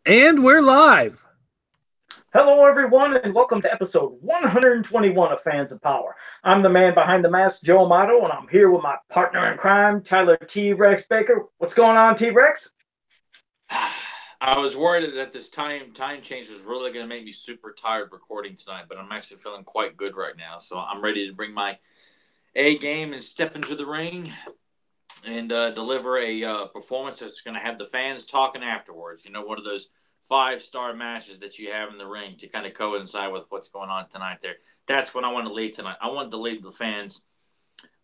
And we're live. Hello, everyone, and welcome to episode 121 of Fans of Power. I'm the man behind the mask, Joe Amato, and I'm here with my partner in crime, Tyler T. Rex Baker. What's going on, T. Rex? I was worried that this time change was really going to make me super tired recording tonight, but I'm actually feeling quite good right now. So I'm ready to bring my A game and step into the ring and deliver a performance that's going to have the fans talking afterwards. You know, one of those 5-star matches that you have in the ring to kind of coincide with what's going on tonight there. That's what I want to lead tonight. I want to lead the fans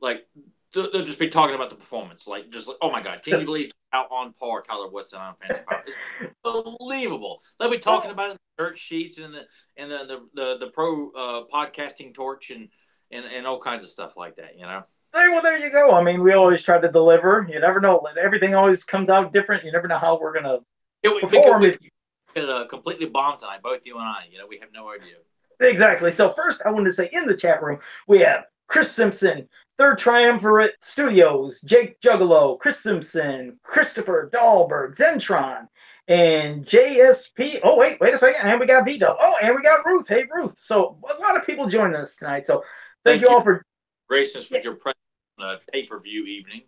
like they'll just be talking about the performance, oh my god, can you believe how on par Tyler Weston on Fans of Power? It's unbelievable. They'll be talking about it in the dirt sheets and the pro podcasting torch and all kinds of stuff like that. You know. There you go. I mean, we always try to deliver. You never know. Everything always comes out different. You never know how we're gonna perform. We could completely bomb tonight, both you and I. You know, we have no idea. Exactly. So first, I wanted to say in the chat room we have Chris Simpson, Third Triumvirate Studios, Jake Juggalo, Chris Simpson, Christopher Dahlberg, Zentron, and JSP. Oh, wait a second. And we got Vito. Oh, and we got Ruth. Hey, Ruth. So a lot of people joining us tonight. So thank you all for gracing us with your pay-per-view evening.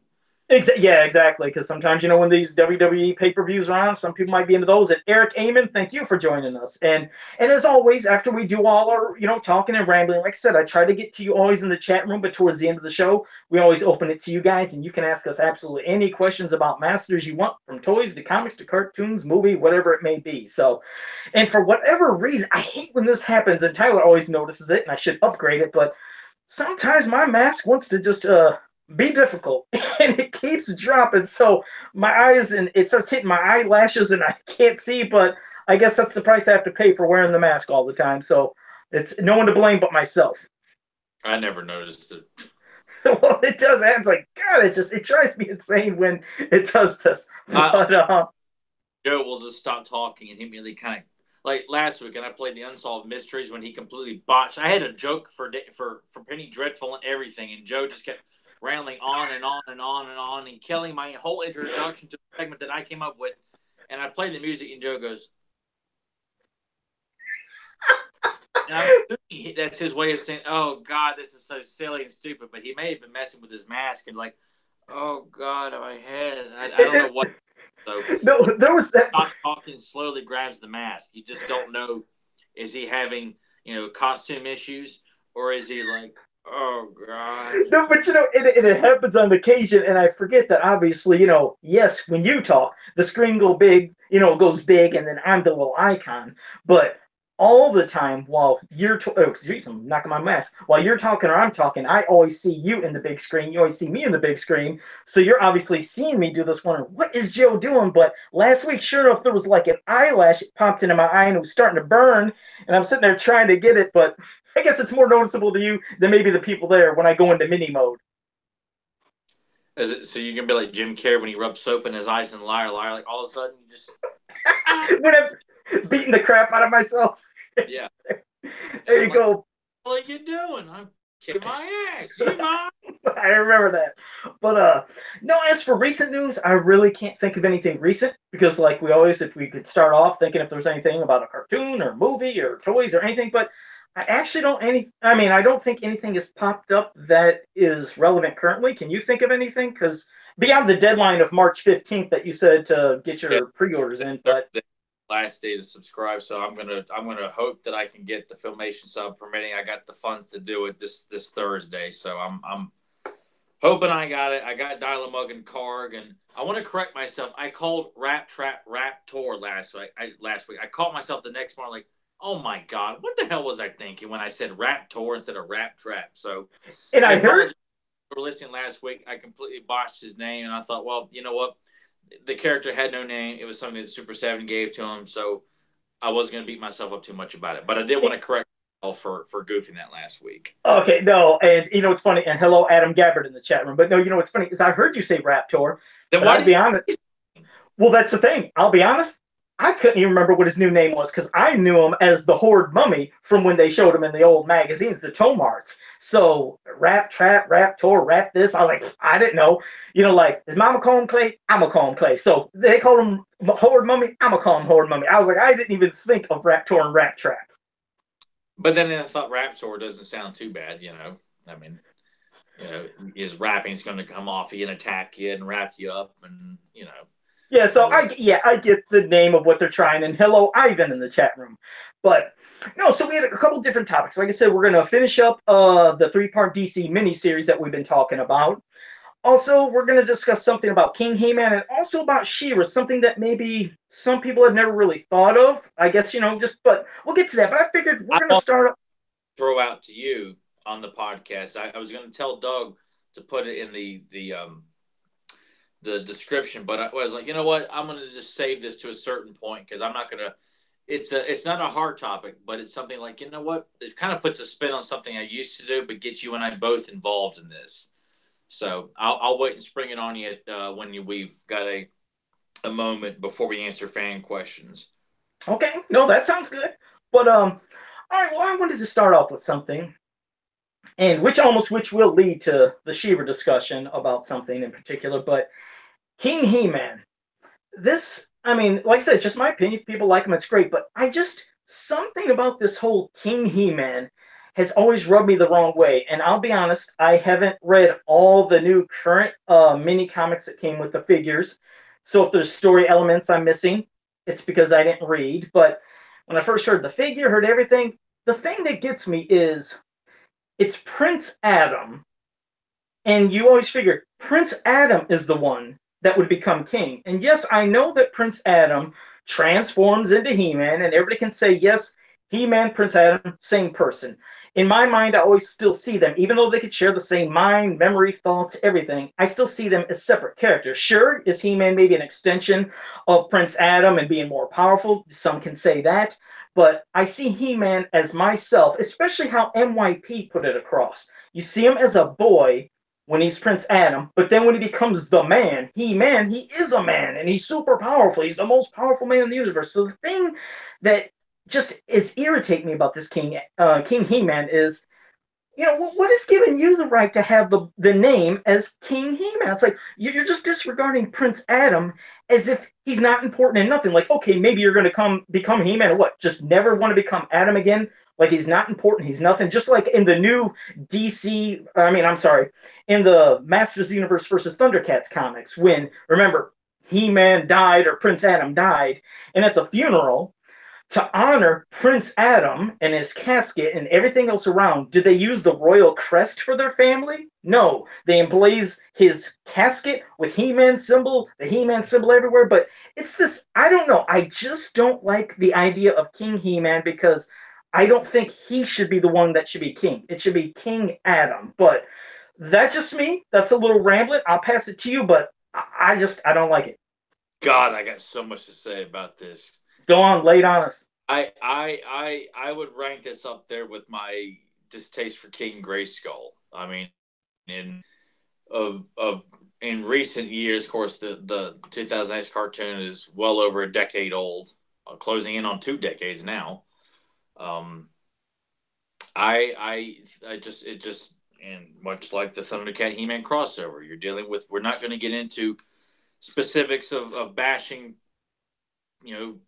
Yeah, exactly. Because sometimes, you know, when these WWE pay-per-views are on, some people might be into those. And Eric Amon, thank you for joining us. And as always, after we do all our, talking and rambling, like I said, I try to get to you always in the chat room, but towards the end of the show, we always open it to you guys, and you can ask us absolutely any questions about Masters you want, from toys to comics to cartoons, movie, whatever it may be. So, and for whatever reason, I hate when this happens, and Tyler always notices it, and I should upgrade it, but sometimes my mask wants to just be difficult and it keeps dropping, so my eyes, and it starts hitting my eyelashes and I can't see, but I guess that's the price I have to pay for wearing the mask all the time, so it's no one to blame but myself. I never noticed it. Well, it does happen. It's like, God, it drives me insane when it does this. But Joe will just stop talking and he immediately kind of, like last week, and I played the Unsolved Mysteries when he completely botched. I had a joke for Penny Dreadful and everything, and Joe just kept rambling on and on and on and on and killing my whole introduction to the segment that I came up with. And I played the music, and Joe goes, and that's his way of saying, "Oh God, this is so silly and stupid." But he may have been messing with his mask and like, "Oh God, my head." I don't know what. So no, there was that. Talking slowly grabs the mask. You just don't know. Is he having costume issues, or is he like, oh God? No, but it happens on occasion, and I forget that obviously, yes, when you talk, the screen goes big, and then I'm the little icon. But all the time while you're excuse me, I'm knocking my mask. While you're talking or I'm talking, I always see you in the big screen. You always see me in the big screen. So you're obviously seeing me do this, wondering what is Joe doing. But last week, sure enough, there was like an eyelash popped into my eye and it was starting to burn, and I'm sitting there trying to get it, but I guess it's more noticeable to you than maybe the people there when I go into mini mode. Is it so you're gonna be like Jim Carrey when he rubs soap in his eyes and liar, like all of a sudden you just when I'm beating the crap out of myself. Yeah. There you go. What are you doing? I'm kicking my ass. Do you mind? I remember that. But no, as for recent news, I really can't think of anything recent because, like we always, if we could start off thinking if there's anything about a cartoon or movie or toys or anything, but I actually I don't think anything has popped up that is relevant currently. Can you think of anything? Because beyond the deadline of March 15th that you said to get your pre-orders in, but last day to subscribe, so I'm gonna hope that I can get the Filmation sub permitting. I got the funds to do it this Thursday, so I'm hoping I got it. I got Dial-A-Mug and Karg, and I want to correct myself. I called Rap Tour last week. I called myself the next morning like, oh my God, what the hell was I thinking when I said Rap Tour instead of Rap Trap? So, and I heard we were listening last week. I completely botched his name, and I thought, well, you know what? The character had no name. It was something that Super 7 gave to him, so I wasn't going to beat myself up too much about it. But I did want to correct myself for goofing that last week. Okay, no, and it's funny, and hello, Adam Gabbard in the chat room. But no, what's funny is I heard you say Raptor. Then why I'll be honest. Well, that's the thing. I'll be honest. I couldn't even remember what his new name was because I knew him as the Horde Mummy from when they showed him in the old magazines, the tome arts. So Rap Trap, Rap Tour, Rap this. I was like, I didn't know. Like, is Mama call him Clay? I'm going to call him Clay. So they called him Horde Mummy, I'm gonna call him Horde Mummy. I was like, I didn't even think of Raptor and Rat Trap. But then I thought Raptor doesn't sound too bad, you know. I mean, you know, his rapping's going to come off. He can attack you and wrap you up, and you know, Yeah, and so I get the name of what they're trying, and hello Ivan in the chat room, but no. So we had a couple different topics. Like I said, we're gonna finish up the 3-part DC miniseries that we've been talking about. Also, we're gonna discuss something about King He-Man and also about She-Ra, something that maybe some people have never really thought of. I guess just but we'll get to that. But I figured we're I gonna want start. throw out to you on the podcast. I was going to tell Doug to put it in the description, but I was like, you know what? I'm going to just save this to a certain point because I'm not going to. It's not a hard topic, but it's something like, you know what? It kind of puts a spin on something I used to do, but gets you and I both involved in this. So I'll wait and spring it on you when we've got a moment before we answer fan questions. Okay, no, that sounds good. But all right. Well, I wanted to start off with something, and which will lead to the She-Ra discussion about something in particular. But King He-Man, this, I mean, like I said, it's just my opinion. If people like him, it's great. But I just, something about this whole King He-Man has always rubbed me the wrong way. And I'll be honest, I haven't read all the new current mini comics that came with the figures. So if there's story elements I'm missing, it's because I didn't read. But when I first heard the figure, heard everything, the thing that gets me is it's Prince Adam, and you always figure Prince Adam is the one that would become king. And yes, I know that Prince Adam transforms into He Man, and everybody can say, yes, He Man, Prince Adam, same person. In my mind, I always still see them, even though they could share the same mind, memory, thoughts, everything, I still see them as separate characters. Sure, is He Man maybe an extension of Prince Adam and being more powerful? Some can say that. But I see He Man as myself, especially how MYP put it across. You see him as a boy when he's Prince Adam, but then when he becomes the man, He-Man, he is a man and he's super powerful. He's the most powerful man in the universe. So the thing that just is irritating me about this King He-Man is, what is giving you the right to have the name as King He-Man? It's like you're just disregarding Prince Adam as if he's not important and nothing. Like, okay, maybe you're going to become He-Man or what? Just never want to become Adam again? Like he's not important. He's nothing. Just like in the new DC, I mean, I'm sorry, in the Masters of the Universe versus Thundercats comics, when remember He-Man died or Prince Adam died, and at the funeral, to honor Prince Adam and his casket and everything else around, did they use the royal crest for their family? No. They emblaze his casket with He-Man symbol, the He-Man symbol everywhere. But it's this, I don't know. I just don't like the idea of King He-Man because I don't think he should be the one that should be king. It should be King Adam. But that's just me. That's a little rambling. I'll pass it to you, but I don't like it. God, I got so much to say about this. Go on, lay it on us. I would rank this up there with my distaste for King Grayskull. I mean, in of in recent years, of course, the 2008 cartoon is well over a decade old, closing in on 2 decades now. Um, I just it just and much like the Thundercat He-Man crossover, you're dealing with. We're not going to get into specifics of bashing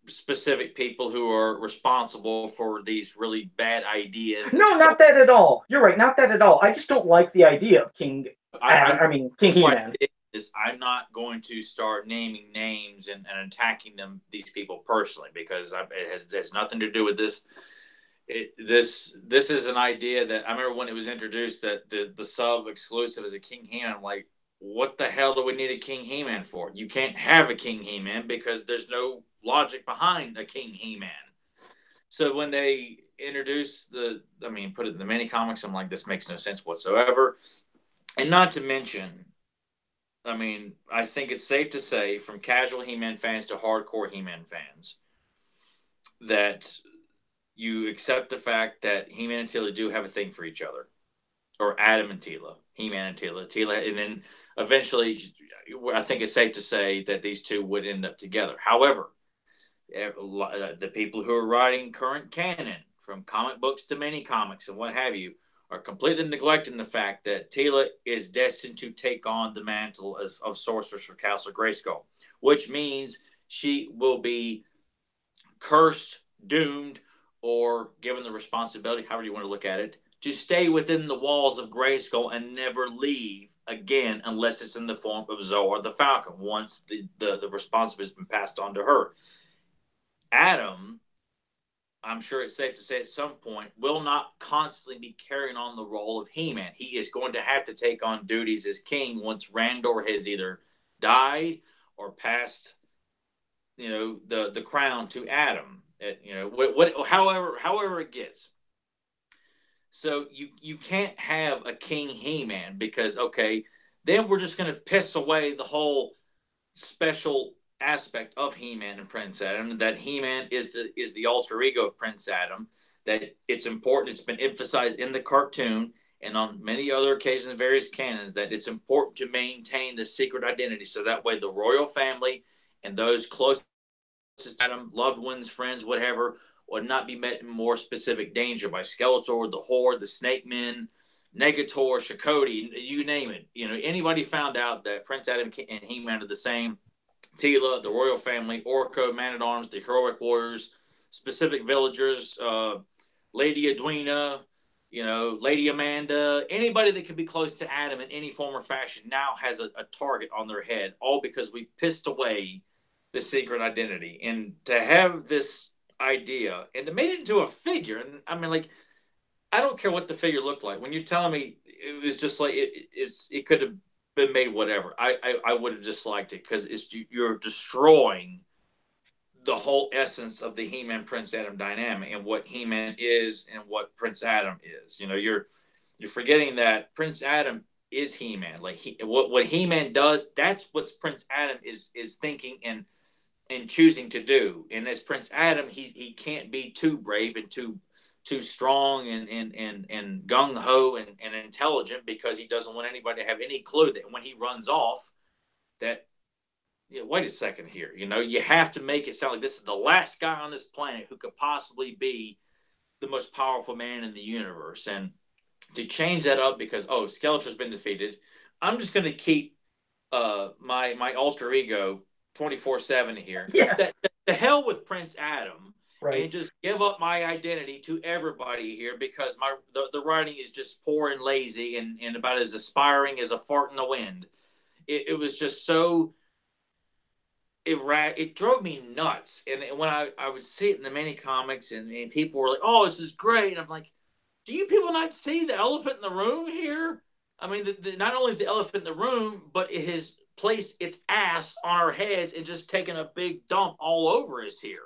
specific people who are responsible for these really bad ideas. No, not that at all. You're right, not that at all. I just don't like the idea of King. King He-Man. Is I'm not going to start naming names and attacking these people personally because it has nothing to do with this. This is an idea that I remember when it was introduced that the sub exclusive is a King He-Man. I'm like, what the hell do we need a King He-Man for? You can't have a King He-Man because there's no logic behind a King He-Man. So when they introduced put it in the mini comics, I'm like, this makes no sense whatsoever. And not to mention, I think it's safe to say from casual He-Man fans to hardcore He-Man fans that you accept the fact that He-Man and Teela do have a thing for each other. Or Adam and Teela, He-Man and Teela, and then eventually, I think it's safe to say that these two would end up together. However, the people who are writing current canon, from comic books to mini comics and what have you, are completely neglecting the fact that Teela is destined to take on the mantle of Sorceress for Castle Grayskull, which means she will be cursed, doomed, or given the responsibility, however you want to look at it, to stay within the walls of Grayskull and never leave again unless it's in the form of Zoar the Falcon, once the responsibility has been passed on to her. Adam, I'm sure it's safe to say at some point, will not constantly be carrying on the role of He-Man. He is going to have to take on duties as king once Randor has either died or passed, the crown to Adam. However it gets. So you can't have a King He-Man because, okay, then we're just going to piss away the whole special aspect of He-Man and Prince Adam, that He-Man is the alter ego of Prince Adam, that it's important, it's been emphasized in the cartoon and on many other occasions in various canons, that it's important to maintain the secret identity so that way the royal family and those closest to Adam, loved ones, friends, whatever, would not be met in more specific danger by Skeletor, the Horde, the Snake Men, Negator, Shakoti, you name it. Anybody found out that Prince Adam and He-Man are the same, Tila, the royal family, Orko, Man-at-Arms, the heroic warriors, specific villagers, Lady Edwina, Lady Amanda, anybody that could be close to Adam in any form or fashion now has a target on their head, all because we pissed away the secret identity. And to have this idea and to make it into a figure, and I mean, like, I don't care what the figure looked like. When you're telling me it was just like it could have been made whatever, I would have disliked it because you're destroying the whole essence of the He-Man Prince Adam dynamic and what He-Man is and what Prince Adam is. You're forgetting that Prince Adam is He-Man. Like what He-Man does, that's what Prince Adam is thinking and choosing to do. And as Prince Adam, he can't be too brave and too strong and gung ho and intelligent because he doesn't want anybody to have any clue that when he runs off, that wait a second here. You have to make it sound like this is the last guy on this planet who could possibly be the most powerful man in the universe. And to change that up because Skeletor's been defeated, I'm just going to keep my alter ego 24/7 here. Yeah. The hell with Prince Adam. Right. And just give up my identity to everybody here because the writing is just poor and lazy and about as aspiring as a fart in the wind. It was just so it drove me nuts. And when I would see it in the mini comics and people were like, "Oh, this is great," and I'm like, "Do you people not see the elephant in the room here? I mean, not only is the elephant in the room, but it has placed its ass on our heads and just taken a big dump all over us here.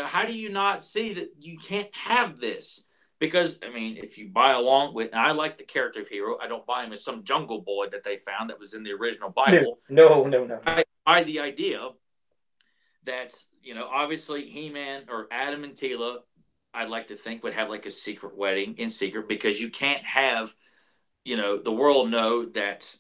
How do you not see that you can't have this?" Because, I mean, if you buy along with, and I like the character of Hero, I don't buy him as some jungle boy that they found that was in the original Bible. No. I buy the idea that, obviously He-Man or Adam and Tila, I'd like to think would have like a secret wedding in secret because you can't have, the world know that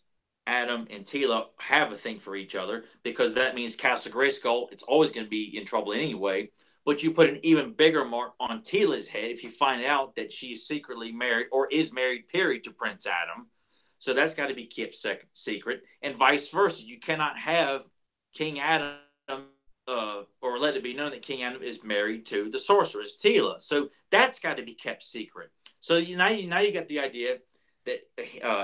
Adam and Tila have a thing for each other because that means Castle Grayskull, it's always going to be in trouble anyway. But you put an even bigger mark on Tila's head if you find out that she's secretly married or is married, period, to Prince Adam. So that's got to be kept secret, and vice versa. You cannot have King Adam or let it be known that King Adam is married to the sorceress Tila. So that's got to be kept secret. So now you got the idea that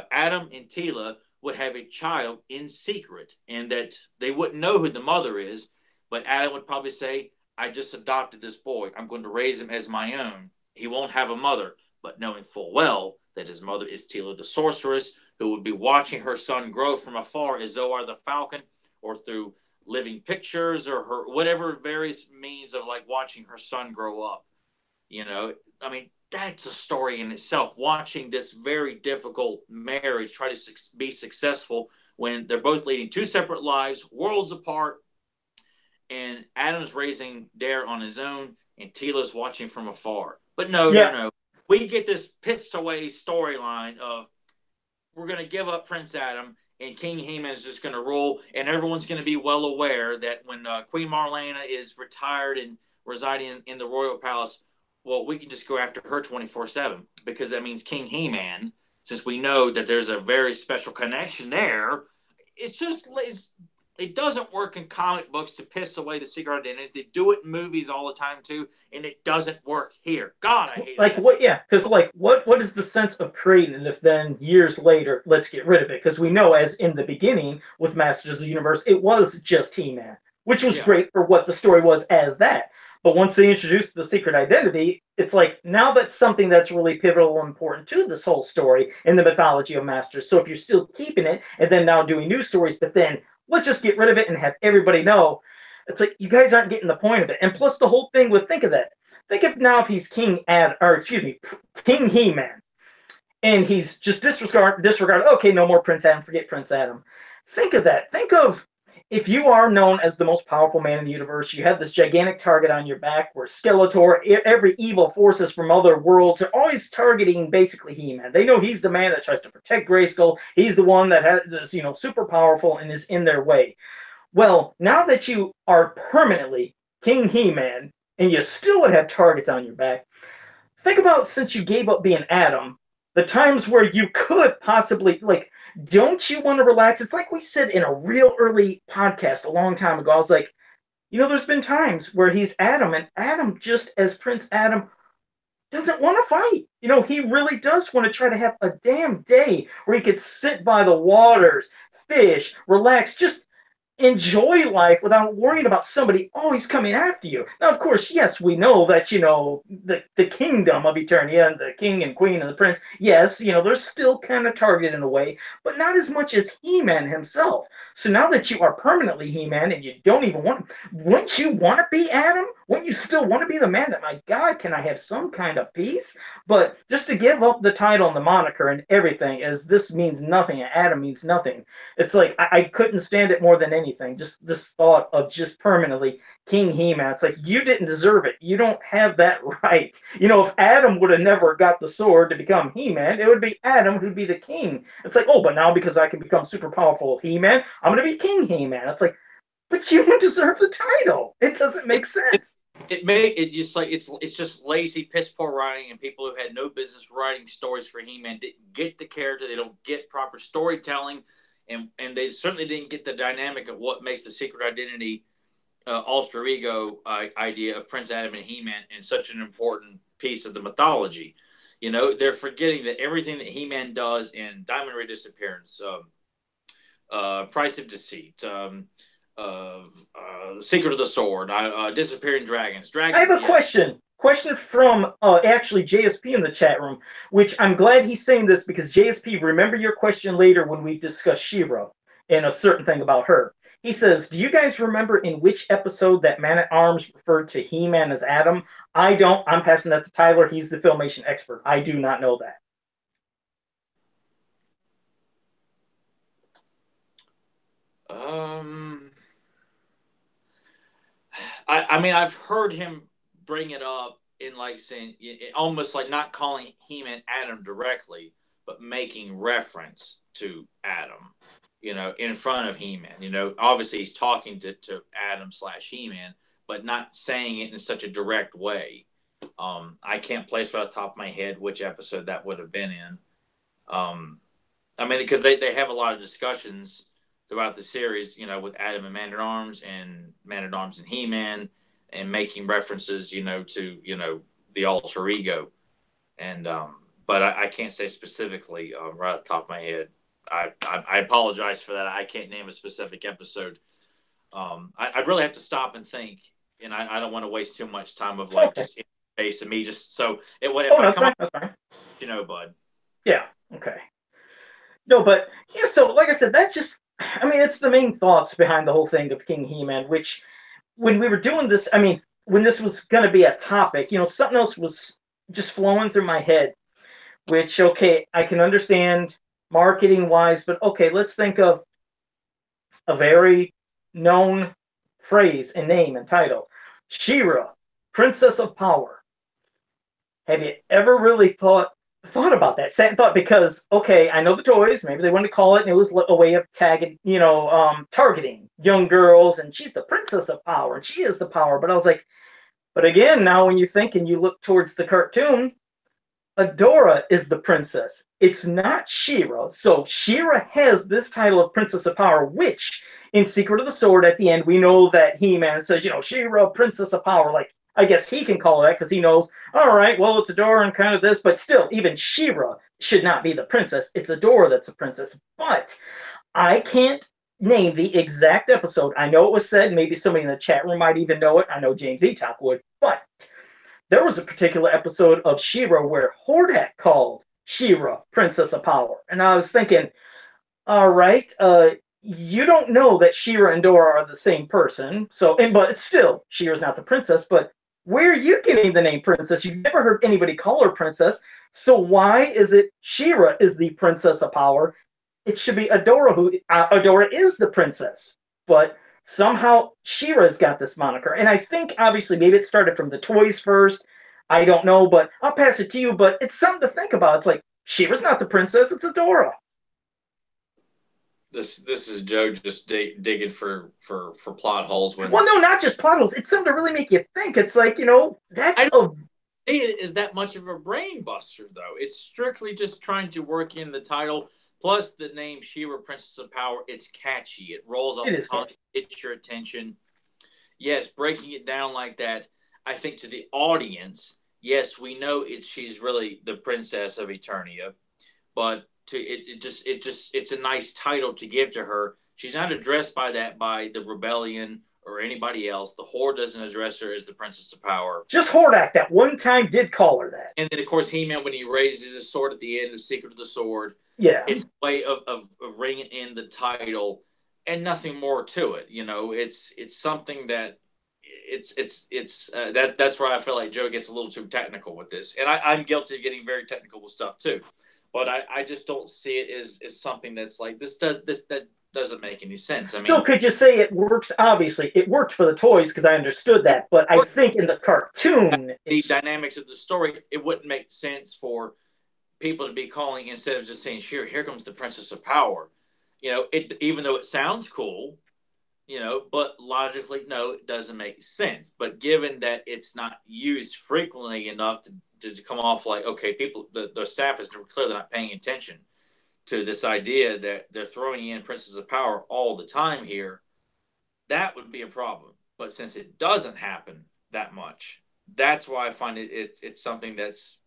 Adam and Tila would have a child in secret and that they wouldn't know who the mother is, but Adam would probably say, "I just adopted this boy. I'm going to raise him as my own. He won't have a mother," but knowing full well that his mother is Tila the sorceress, who would be watching her son grow from afar as Zoar the Falcon, or through living pictures or her whatever various means of like watching her son grow up. I mean, that's a story in itself. Watching this very difficult marriage try to be successful when they're both leading two separate lives, worlds apart, and Adam's raising Dare on his own, and Tila's watching from afar. But no. We get this pissed away storyline of we're going to give up Prince Adam, and King He-Man is just going to rule, and everyone's going to be well aware that when Queen Marlena is retired and residing in the royal palace, well, we can just go after her 24/7 because that means King He-Man, since we know that there's a very special connection there. It's It doesn't work in comic books to piss away the secret identities. They do it in movies all the time too, and it doesn't work here. God, I hate it. Like what? Yeah, because like what is the sense of creating it if then years later let's get rid of it? Because we know as in the beginning with Masters of the Universe, it was just He-Man, which was Yeah. great for what the story was as that. But once they introduced the secret identity, it's like now that's something that's really pivotal and important to this whole story in the mythology of Masters. So if you're still keeping it and then now doing new stories, but then let's just get rid of it and have everybody know, it's like you guys aren't getting the point of it. And plus the whole thing with think of that. Think of now if he's King He-Man, and he's just disregard. Okay, no more Prince Adam. Forget Prince Adam. Think of that. Think of if you are known as the most powerful man in the universe, you have this gigantic target on your back where Skeletor, every evil forces from other worlds are always targeting basically He-Man. They know he's the man that tries to protect Grayskull. He's the one that has, super powerful and is in their way. Well, now that you are permanently King He-Man and you still would have targets on your back, think about since you gave up being Adam, the times where you could possibly, like, don't you want to relax? It's like we said in a real early podcast a long time ago. I was like, there's been times where he's Adam, and Adam, just as Prince Adam, doesn't want to fight. He really does want to try to have a damn day where he could sit by the waters, fish, relax, just enjoy life without worrying about somebody always coming after you. Now, of course, yes, we know that, the kingdom of Eternia and the king and queen and the prince, yes, they're still kind of targeted in a way, but not as much as He-Man himself. So now that you are permanently He-Man and you don't even wouldn't you want to be Adam? Wouldn't you still want to be the man that, my God, can I have some kind of peace? But just to give up the title and the moniker and everything, as this means nothing and Adam means nothing, it's like I couldn't stand it more than anything. Just this thought of just permanently King He-Man. It's like you didn't deserve it. You don't have that right. If Adam would have never got the sword to become He-Man, it would be Adam who'd be the king. It's like, oh, but now because I can become super powerful He-Man, I'm gonna be King He-Man. It's like, but you don't deserve the title. It doesn't make sense. It just like it's just lazy piss poor writing, and people who had no business writing stories for He-Man didn't get the character. They don't get proper storytelling, and they certainly didn't get the dynamic of what makes the secret identity alter ego idea of Prince Adam and He-Man and such an important piece of the mythology. They're forgetting that everything that He-Man does in Diamond Ray Disappearance, Price of Deceit, Secret of the Sword, Disappearing Dragons. I have a question. Question from actually JSP in the chat room, which I'm glad he's saying this because JSP, remember your question later when we discuss She-Ra and a certain thing about her. He says, do you guys remember in which episode that Man-at-Arms referred to He-Man as Adam? I don't. I'm passing that to Tyler. He's the Filmation expert. I do not know that. I mean, I've heard him bring it up in like saying almost like not calling He-Man Adam directly, but making reference to Adam, in front of He-Man. Obviously he's talking to Adam / He-Man, but not saying it in such a direct way. I can't place right off the top of my head which episode that would have been in. I mean, because they have a lot of discussions throughout the series, with Adam and Man-at-Arms and Man-at-Arms and He-Man, and making references, to, the alter ego. And, but I can't say specifically right off the top of my head. I apologize for that. I can't name a specific episode. I really have to stop and think, and I don't want to waste too much time of like just face of me. Just so if I come up, bud. Yeah. Okay. No, but yeah. So, like I said, that's just. I mean, it's the main thoughts behind the whole thing of King He-Man. Which, when we were doing this, I mean, when this was going to be a topic, something else was just flowing through my head. Which, okay, I can understand marketing wise, but okay, let's think of a very known phrase and name and title. She-Ra, Princess of Power. Have you ever really thought about that? Sat and thought because, okay, I know the toys, maybe they wanted to call it, and it was a way of tagging, targeting young girls, and she's the Princess of Power, and she is the power. But I was like, but again, now when you think and you look towards the cartoon, Adora is the princess. It's not She-Ra. So She-Ra has this title of Princess of Power, which in Secret of the Sword at the end, we know that He-Man says, She-Ra, Princess of Power. Like, I guess he can call it that because he knows, all right, well, it's Adora and kind of this, but still, even She-Ra should not be the princess. It's Adora that's a princess. But I can't name the exact episode. I know it was said. Maybe somebody in the chat room might even know it. I know James Etok would. But there was a particular episode of She-Ra where Hordak called She-Ra Princess of Power. And I was thinking, all right, you don't know that She-Ra and Dora are the same person. But still, She-Ra's not the princess. But where are you getting the name princess? You've never heard anybody call her princess. So why is it She-Ra is the princess of power? It should be Adora Adora is the princess. But somehow She-Ra's got this moniker. And I think, obviously, maybe it started from the toys first. I don't know, but I'll pass it to you. But it's something to think about. It's like, She-Ra's not the princess, it's Adora. This is Joe just digging for plot holes. Well, no, not just plot holes. It's something to really make you think. It's like, that's I don't it is that much of a brain buster, though. It's strictly just trying to work in the title. Plus, the name She-Ra, Princess of Power, it's catchy. It rolls off the tongue. It gets your attention. Yes, breaking it down like that, I think to the audience, yes, we know she's really the princess of Eternia, but it's a nice title to give to her. She's not addressed by the rebellion or anybody else. The Horde doesn't address her as the Princess of Power. Just Hordak that one time did call her that. And then, of course, He-Man, when he raises his sword at the end of Secret of the Sword, yeah, it's a way of ringing in the title and nothing more to it. It's something that that's where I feel like Joe gets a little too technical with this. And I'm guilty of getting very technical with stuff too. But I just don't see it as something that's like this doesn't make any sense. I mean, so could you say it works? Obviously, it worked for the toys because I understood that. But I think in the cartoon, the dynamics of the story, it wouldn't make sense for people to be calling instead of just saying, "Sure, here comes the Princess of Power." Even though it sounds cool, but logically, no, it doesn't make sense. But given that it's not used frequently enough to come off like, okay, the staff is clearly not paying attention to this idea that they're throwing in Princess of Power all the time here, that would be a problem. But since it doesn't happen that much, that's why I find it's something that's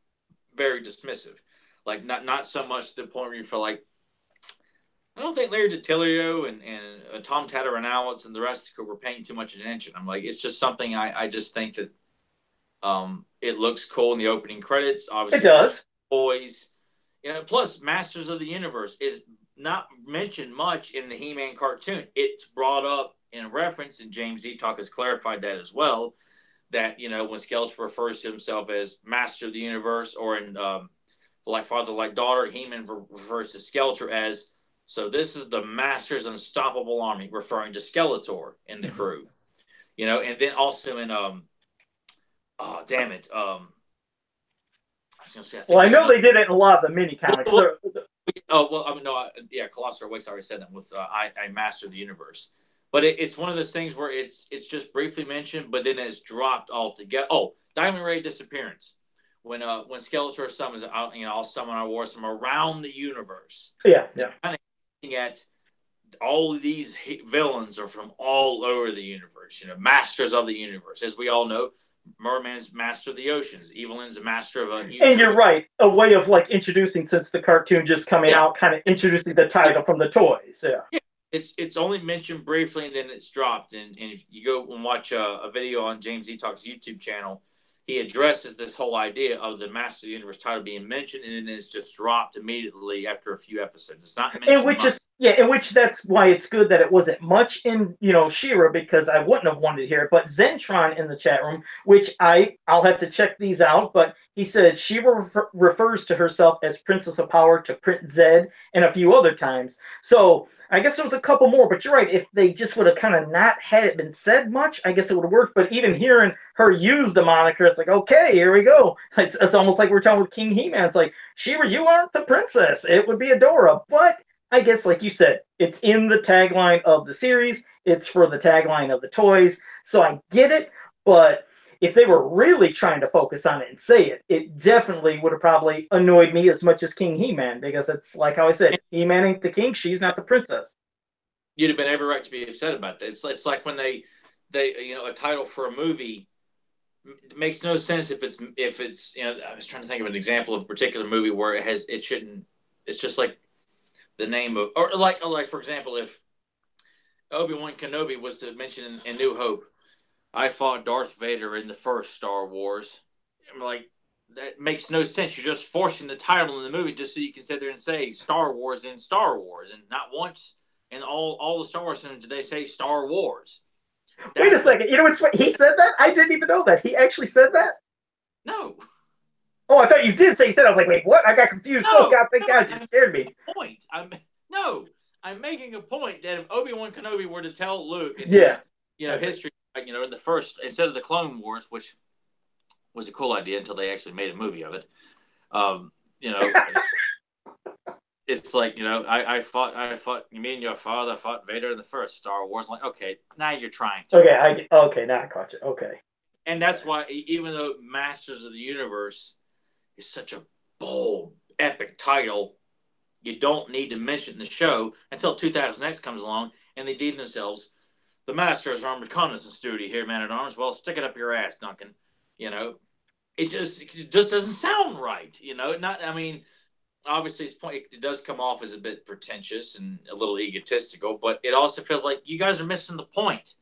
very dismissive. Like not so much to the point where you feel like, I don't think Larry DiTilio and Tom Tattaranowitz and the rest were paying too much attention. I'm like, it's just something I just think that it looks cool in the opening credits. Obviously, it does. Boys, plus Masters of the Universe is not mentioned much in the He-Man cartoon. It's brought up in reference, and James Etok has clarified that as well. That when Skeletor refers to himself as Master of the Universe, or in Like Father Like Daughter, He-Man refers to Skeletor as. So this is the Master's Unstoppable Army, referring to Skeletor in the crew. And then also in oh damn it, I was gonna say. I know they did it in a lot of the mini comics. Colossal Wake's already said that with I Master the Universe, but it's one of those things where it's just briefly mentioned, but then it's dropped altogether. Oh, Diamond Ray disappearance. When Skeletor summons, I'll summon our wars from around the universe. Yeah. At all of these villains are from all over the universe, masters of the universe. As we all know, Merman's master of the oceans, Evelyn's a master of and you're right, a way of like introducing, since the cartoon just coming out, kind of introducing the title from the toys. Yeah. It's only mentioned briefly and then it's dropped. And if you go and watch a video on James Etok's YouTube channel, he addresses this whole idea of the Master of the Universe title being mentioned, and then it's just dropped immediately after a few episodes. It's not mentioned much. In which that's why it's good that it wasn't much in She-Ra, because I wouldn't have wanted to hear it. But Zentron in the chat room, which I'll have to check these out, but he said She-Ra refers to herself as Princess of Power to Prince Zed and a few other times. So I guess there was a couple more, but you're right. If they just would have kind of not had it been said much, I guess it would have worked. But even hearing her use the moniker, it's like, okay, here we go. It's almost like we're talking with King He-Man. It's like, She-Ra, you aren't the princess. It would be Adora. But I guess, like you said, it's in the tagline of the series. It's for the tagline of the toys. So I get it. But if they were really trying to focus on it and say it, it definitely would have probably annoyed me as much as King He-Man, because it's like how I said, He-Man ain't the king, she's not the princess. You'd have been every right to be upset about that. It's like when they a title for a movie makes no sense if it's I was trying to think of an example of a particular movie where it shouldn't. It's just like the name of, or like for example, if Obi-Wan Kenobi was to mention in New Hope, I fought Darth Vader in the first Star Wars. I'm like, that makes no sense. You're just forcing the title in the movie just so you can sit there and say Star Wars in Star Wars, and not once in all the Star Wars films did they say Star Wars. Wait a That's second. You know what's he said that? I didn't even know that. He actually said that? no, Oh, I thought you did say he said. I was like, wait, what? I got confused. Oh no, God, thank no. God, you I'm scared me. point. No. I'm making a point that if Obi-Wan Kenobi were to tell Luke in Yeah. his history, in the first, instead of the Clone Wars, which was a cool idea until they actually made a movie of it. Um, you know, it's like, I fought me and your father fought Vader in the first Star Wars. Like, okay, now you're trying to. Okay, now I caught you. Okay. And that's why, even though Masters of the Universe is such a bold, epic title, you don't need to mention the show until 2000X comes along and they deem themselves the Masters Armored Reconnaissance Duty here, Man at Arms. Well, stick it up your ass, Duncan. You know, it just doesn't sound right. Not. I mean, obviously, it does come off as a bit pretentious and a little egotistical, but it also feels like you guys are missing the point.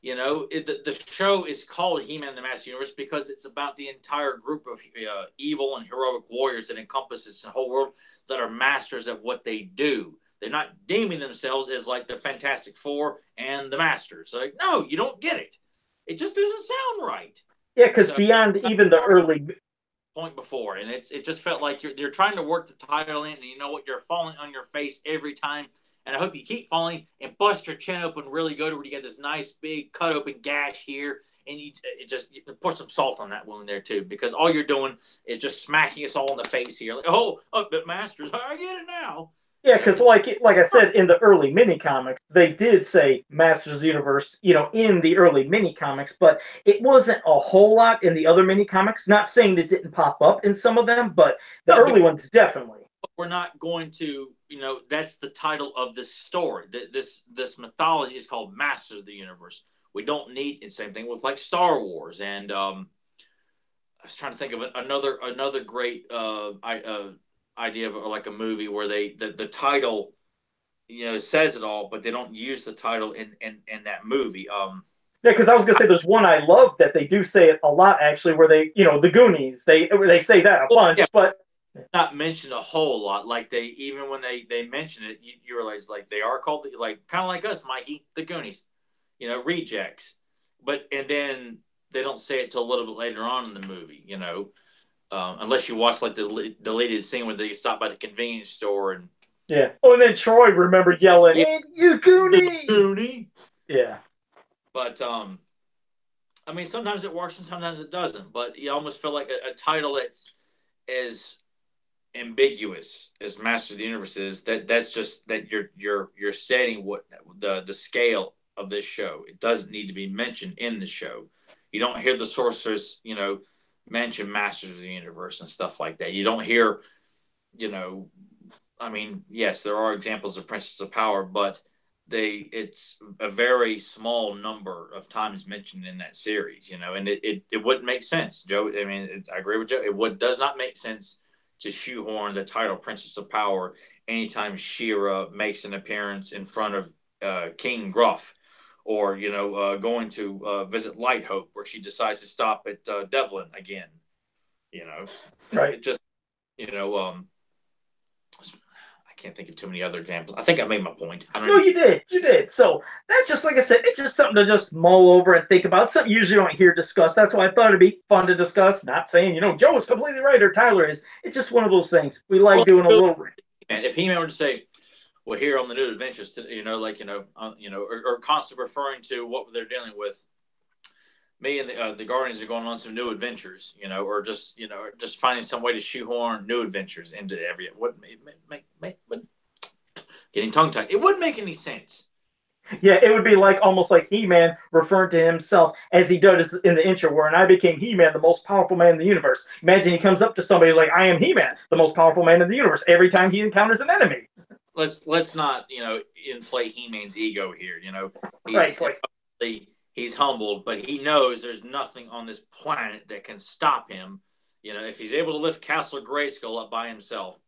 The show is called He-Man and the Master Universe because it's about the entire group of evil and heroic warriors that encompasses the whole world that are masters at what they do. They're not deeming themselves as like the Fantastic Four and the Masters. So, like, no, you don't get it. It just doesn't sound right. Yeah, because So, beyond even the early point before, and it just felt like you're trying to work the title in, and you know what, you're falling on your face every time. And I hope you keep falling and bust your chin open really good, where you get this nice big cut open gash here, and you pour some salt on that wound there too, because all you're doing is just smacking us all in the face here. Like, but Masters, I get it now. Yeah, because like I said, in the early mini comics, they did say Masters of the Universe, in the early mini comics, but it wasn't a whole lot in the other mini comics. Not saying it didn't pop up in some of them, but the No, early ones definitely. we're not going to, that's the title of this story. This mythology is called Masters of the Universe. We don't need the same thing with like Star Wars. And I was trying to think of another great idea of like a movie where the title says it all, but they don't use the title in that movie. Yeah, because I was gonna say there's one I love that they do say it a lot actually, where they, the Goonies, they say that a bunch, yeah, but not mentioned a whole lot. Like even when they mention it, you realize like they are called like kind of like us, Mikey, the Goonies, rejects. And then they don't say it till a little bit later on in the movie, unless you watch like the deleted scene where they stop by the convenience store and yeah. Oh, and then Troy remembered yelling, yeah, "Hey, you Goonie!" Goonie. Yeah. But I mean, sometimes it works and sometimes it doesn't. But you almost feel like a title that's as ambiguous as Master of the Universe is. That's just that you're setting what the scale of this show. It doesn't need to be mentioned in the show. You don't hear the sorceress, mention Masters of the Universe and stuff like that. You don't hear, I mean, yes, there are examples of Princess of Power, but it's a very small number of times mentioned in that series, and it wouldn't make sense, Joe. I mean, I agree with Joe. Does not make sense to shoehorn the title Princess of Power anytime She-Ra makes an appearance in front of King Gruff, or going to visit Light Hope, where she decides to stop at Devlin again. Right. It just I can't think of too many other examples. I think I made my point. I don't No, need to you keep. did. You did. So that's just like I said, it's just something to just mull over and think about. Something you usually don't hear discussed. That's why I thought it'd be fun to discuss. Not saying, Joe is completely right or Tyler is. It's just one of those things. We like doing a little. And if he were to say, "Well, here on the New Adventures," or constantly referring to what they're dealing with, me and the Guardians are going on some new adventures, or just finding some way to shoehorn new adventures into every what getting tongue tied. It wouldn't make any sense. Yeah, it would be like almost like He-Man referring to himself as he does in the intro, where and I became He-Man, the most powerful man in the universe. Imagine he comes up to somebody who's like, "I am He-Man, the most powerful man in the universe." Every time he encounters an enemy, Let's not inflate He-Man's ego here. right? He's Like, he's humbled, but he knows there's nothing on this planet that can stop him. If he's able to lift Castle Grayskull up by himself,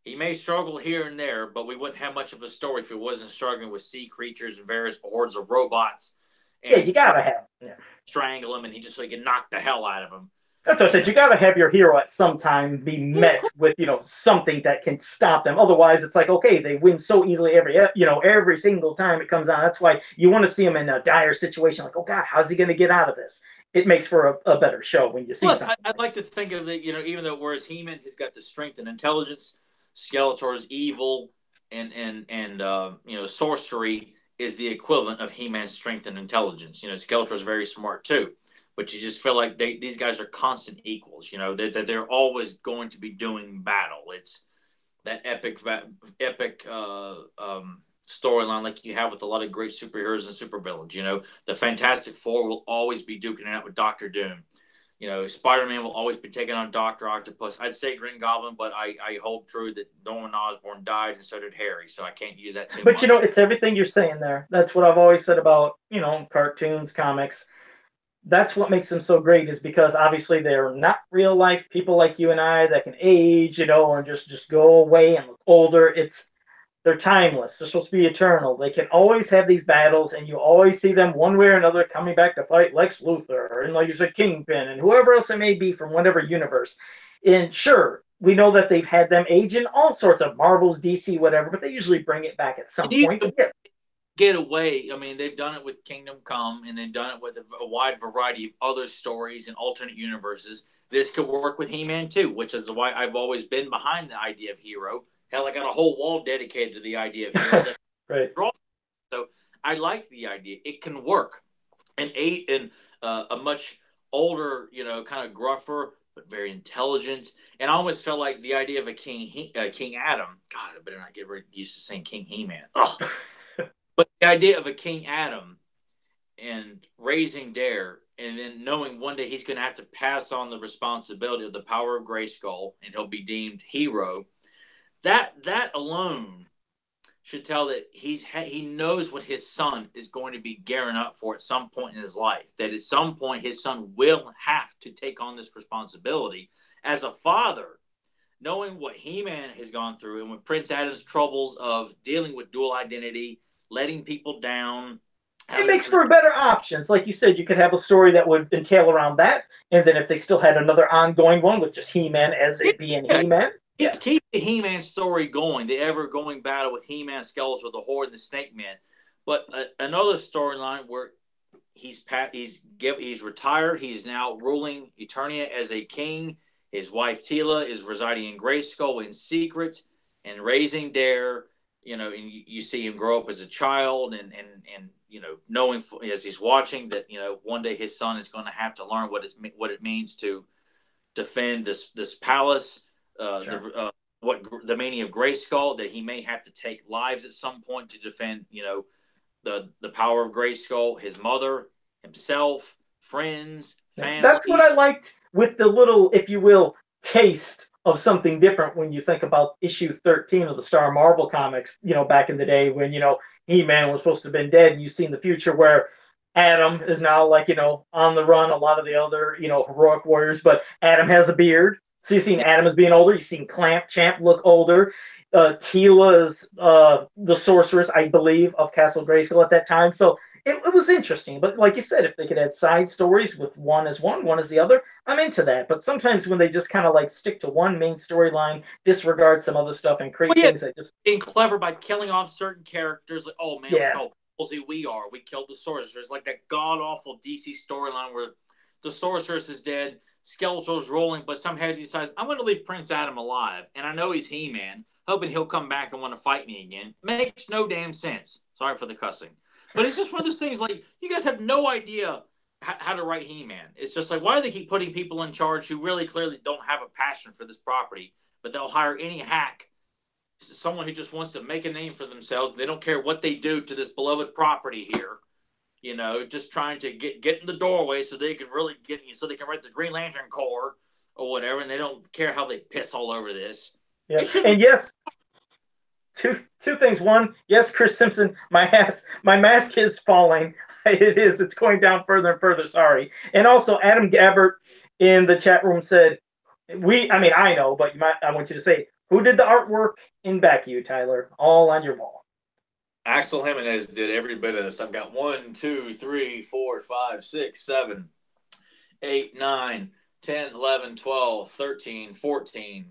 he may struggle here and there, but we wouldn't have much of a story if he wasn't struggling with sea creatures and various hordes of robots yeah, you and trying gotta have. Yeah. to strangle him, and he just so he can knock the hell out of him. That's what I said. And You got to have your hero at some time be well, of met course, with something that can stop them. Otherwise, it's like okay, they win so easily every single time it comes on. That's why you want to see them in a dire situation. Like, oh God, how's he going to get out of this? It makes for a better show when you see plus, something I'd like like to think of it, even though whereas He-Man has got the strength and intelligence, Skeletor's evil and sorcery is the equivalent of He-Man's strength and intelligence. Skeletor's very smart too, but you just feel like these guys are constant equals. That they're always going to be doing battle. It's that epic storyline like you have with a lot of great superheroes and supervillains. The Fantastic Four will always be duking it out with Doctor Doom. Spider-Man will always be taking on Doctor Octopus. I'd say Green Goblin, but I hold true that Norman Osborn died and so did Harry, so I can't use that too but much. it's everything you're saying there. That's what I've always said about cartoons, comics. That's what makes them so great is because obviously they're not real life people like you and I that can age, and just go away and look older. They're timeless. They're supposed to be eternal. They can always have these battles, and you always see them one way or another coming back to fight Lex Luthor and like you said, Kingpin and whoever else it may be from whatever universe. And sure, we know that they've had them age in all sorts of Marvels, DC, whatever, but they usually bring it back at some You point. But yeah, get away. I mean, they've done it with Kingdom Come, and they've done it with a wide variety of other stories and alternate universes. This could work with He-Man too, which is why I've always been behind the idea of hero. Hell, I got a whole wall dedicated to the idea of hero. right. So I like the idea. It can work. A much older, kind of gruffer, but very intelligent. And I always felt like the idea of a King Adam. God, I better not get used to saying King He-Man. Ugh. But the idea of a King Adam and raising Dare, and then knowing one day he's going to have to pass on the responsibility of the power of Grayskull, and he'll be deemed hero. That alone should tell that he knows what his son is going to be gearing up for at some point in his life. That at some point his son will have to take on this responsibility. As a father, knowing what He-Man has gone through and with Prince Adam's troubles of dealing with dual identity, letting people down, It makes for better options. Like you said, you could have a story that would entail around that, and then if they still had another ongoing one with just He-Man as it being yeah, He-Man, yeah, keep the He-Man story going, the ever-going battle with He-Man, Skeletor, the Horde, and the Snake Man. But another storyline where he's retired. He is now ruling Eternia as a king. His wife Tila is residing in Grayskull in secret and raising Dare. And you see him grow up as a child, and knowing as he's watching that one day his son is going to have to learn what it means to defend this palace. sure. What the meaning of Grayskull, that he may have to take lives at some point to defend the power of Grayskull, his mother, himself, friends, That's what family. I liked with the little, if you will, taste of something different when you think about issue 13 of the Star Marvel comics, back in the day when, He-Man was supposed to have been dead, and you see in the future where Adam is now like, on the run, a lot of the other, heroic warriors, but Adam has a beard. So you've seen Adam as being older, you've seen Champ look older. Tila is the sorceress, I believe, of Castle Grayskull at that time. So it was interesting. But like you said, if they could add side stories with one as one as the other, I'm into that. But sometimes when they just kind of like stick to one main storyline, disregard some other stuff, and Well, create yeah, things that just, being clever by killing off certain characters. Like, oh man, look yeah, how ballsy we are. We killed the sorceress. Like that god awful DC storyline where the sorceress is dead, Skeletor's rolling, but somehow he decides I'm going to leave Prince Adam alive, and I know he's He-Man, hoping he'll come back and want to fight me again. Makes no damn sense. Sorry for the cussing, but it's just one of those things. Like you guys have no idea how to write He-Man. It's just like why do they keep putting people in charge who really clearly don't have a passion for this property, but they'll hire any hack someone who just wants to make a name for themselves. They don't care what they do to this beloved property here. Just trying to get in the doorway so they can really so they can write the Green Lantern Corps or whatever, and they don't care how they piss all over this. Yeah, and yes, two things. One, yes, Chris Simpson, my mask is falling. It is. It's going down further and further. Sorry. And also, Adam Gabbert in the chat room said, I know, but I want you to say, who did the artwork in back of you, Tyler? All on your wall. Axel Jimenez did every bit of this. I've got 1, 2, 3, 4, 5, 6, 7, 8, 9, 10, 11, 12, 13, 14.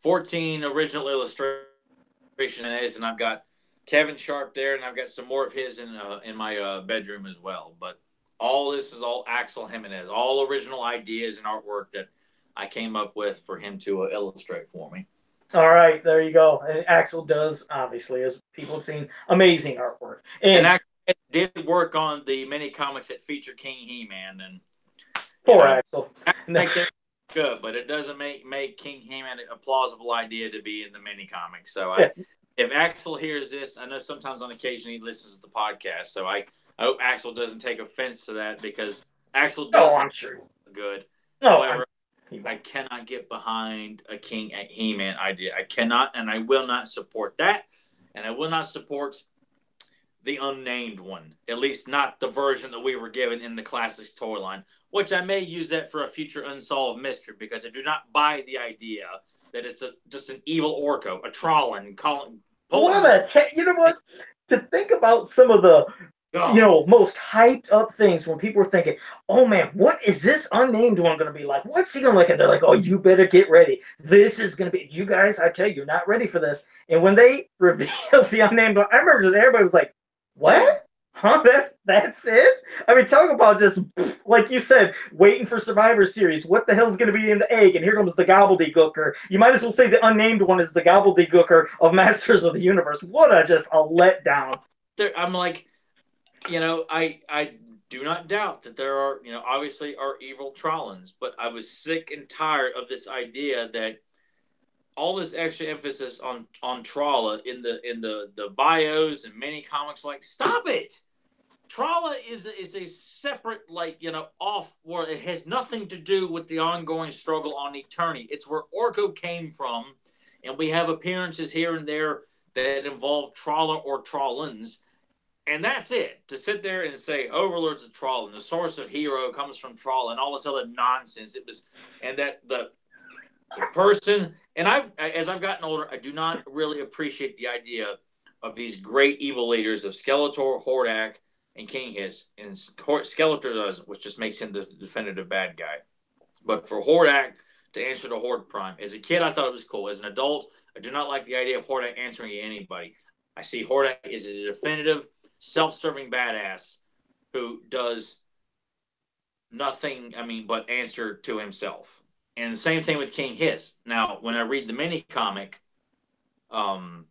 14 original illustrations, and I've got Kevin Sharp there, and I've got some more of his in my bedroom as well. But all this is all Axel Jimenez, all original ideas and artwork that I came up with for him to illustrate for me. All right, there you go. And Axel does, obviously, as people have seen, amazing artwork. And Axel did work on the mini comics that feature King He-Man. And poor Axel. Makes it good, but it doesn't make King He-Man a plausible idea to be in the mini comics. So if Axel hears this, I know sometimes on occasion he listens to the podcast, so I hope Axel doesn't take offense to that, because Axel does good. However, I cannot get behind a King He-Man idea. I cannot, and I will not support that, and I will not support the unnamed one, at least not the version that we were given in the Classics toy line, which I may use that for a future Unsolved Mystery, because I do not buy the idea that it's just an evil Orko, a Trollin, you know what? To think about some of the most hyped up things when people were thinking, oh man, what is this unnamed one going to be like? What's he going to look like? And they're like, oh, you better get ready. This is going to be, you guys, I tell you, you're not ready for this. And when they revealed the unnamed one, I remember just everybody was like, what? Huh? That's it? I mean, talk about just, like you said, waiting for Survivor Series. What the hell's going to be in the egg? And here comes the gobbledygooker. You might as well say the unnamed one is the gobbledygooker of Masters of the Universe. What a letdown. I'm like, I do not doubt that there are, obviously are evil Trollins, but I was sick and tired of this idea that all this extra emphasis on Tralla in the bios and mini comics, like, stop it. Tralla is a separate, off world. It has nothing to do with the ongoing struggle on Eternia. It's where Orko came from, and we have appearances here and there that involve Tralla or Trollins. And that's it. To sit there and say Overlord's a Troll and the source of Hero comes from Troll and all this other nonsense. And that the person, and as I've gotten older, I do not really appreciate the idea of these great evil leaders of Skeletor, Hordak, and King Hiss. And Skeletor does, which just makes him the definitive bad guy. But for Hordak to answer to Horde Prime, as a kid, I thought it was cool. As an adult, I do not like the idea of Hordak answering to anybody. I see Hordak as a definitive self-serving badass who does nothing, but answer to himself. And the same thing with King Hiss. Now, when I read the mini comic, The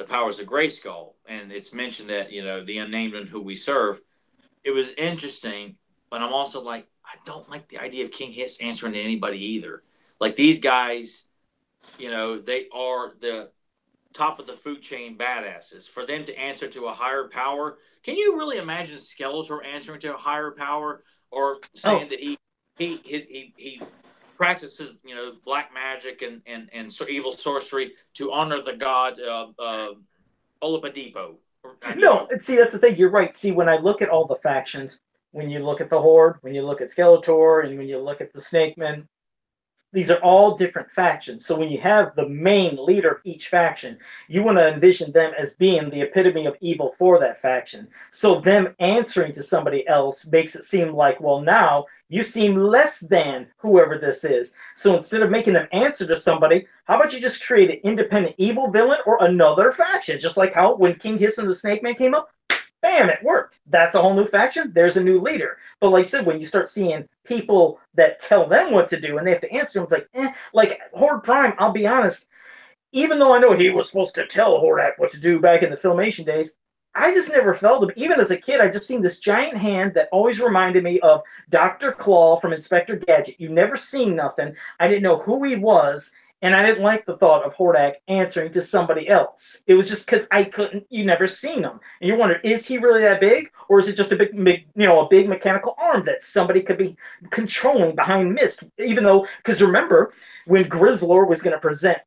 Powers of Grayskull, and it's mentioned that, the unnamed one who we serve, it was interesting, but I'm also like, I don't like the idea of King Hiss answering to anybody either. Like, these guys, they are the top of the food chain badasses. For them to answer to a higher power, can you really imagine Skeletor answering to a higher power, or saying that he practices black magic and evil sorcery to honor the god Olabadipo? No, see, that's the thing. You're right. See, when I look at all the factions, when you look at the Horde, when you look at Skeletor, and when you look at the Snake Men, these are all different factions. So when you have the main leader of each faction, you want to envision them as being the epitome of evil for that faction. So them answering to somebody else makes it seem like, well, now you seem less than whoever this is. So instead of making them answer to somebody, how about you just create an independent evil villain or another faction? Just like how when King Hiss and the Snake Man came up, bam, it worked. That's a whole new faction. There's a new leader. But like I said, when you start seeing people that tell them what to do and they have to answer them, it's like, like Horde Prime, I'll be honest, even though I know he was supposed to tell Hordak what to do back in the Filmation days, I just never felt him. Even as a kid, I just seen this giant hand that always reminded me of Dr. Claw from Inspector Gadget. You never seen nothing. I didn't know who he was. And I didn't like the thought of Hordak answering to somebody else. It was just because I couldn't. You never seen him, and you wondered, is he really that big, or is it just a big, a big mechanical arm that somebody could be controlling behind Mist? Even though, because remember when Grizzlor was going to present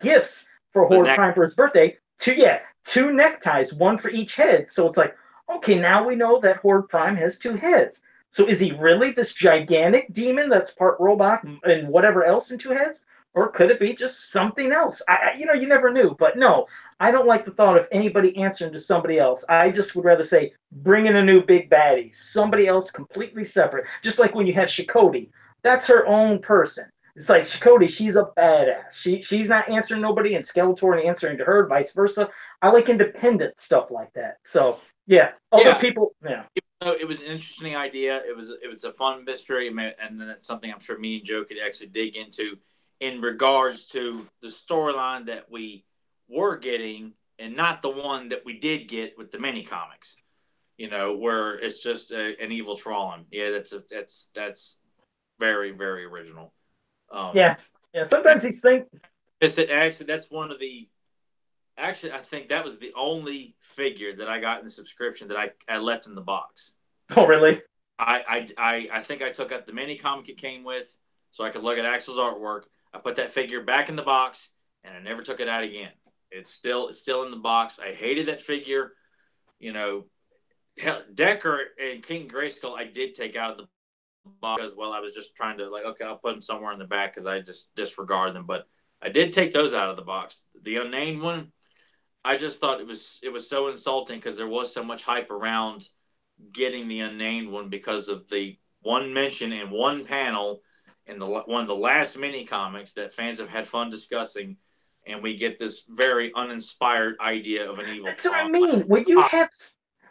gifts for The Horde next, Prime for his birthday, two neckties, one for each head. So it's like, okay, now we know that Horde Prime has two heads. So is he really this gigantic demon that's part robot and whatever else in two heads? Or could it be just something else? You never knew. But no, I don't like the thought of anybody answering to somebody else. I just would rather say, bring in a new big baddie, somebody else completely separate. Just like when you have Shikoti, that's her own person. It's like Shikoti, she's a badass. She's not answering nobody, and Skeletor answering to her, vice versa. I like independent stuff like that. So yeah, other yeah, people, yeah. it was an interesting idea. It was a fun mystery, and then it's something I'm sure me and Joe could actually dig into in regards to the storyline that we were getting, and not the one that we did get with the mini comics. Where it's just an evil Tron. Yeah, that's very very original. Um, Yeah, yeah. Sometimes these things. it's actually that's one of the Actually, I think that was the only figure that I got in the subscription that I left in the box. Oh, really? I think I took out the mini comic it came with so I could look at Axel's artwork. I put that figure back in the box and I never took it out again. It's still in the box. I hated that figure. You know, Decker and King Grayskull I did take out of the box as well. I was just trying to okay, I'll put them somewhere in the back because I just disregard them. But I did take those out of the box. The unnamed one, I just thought it was so insulting because there was so much hype around getting the unnamed one because of the one mention in one panel in one of the last mini comics that fans have had fun discussing, and we get this very uninspired idea of an evil. That's what I mean. When you have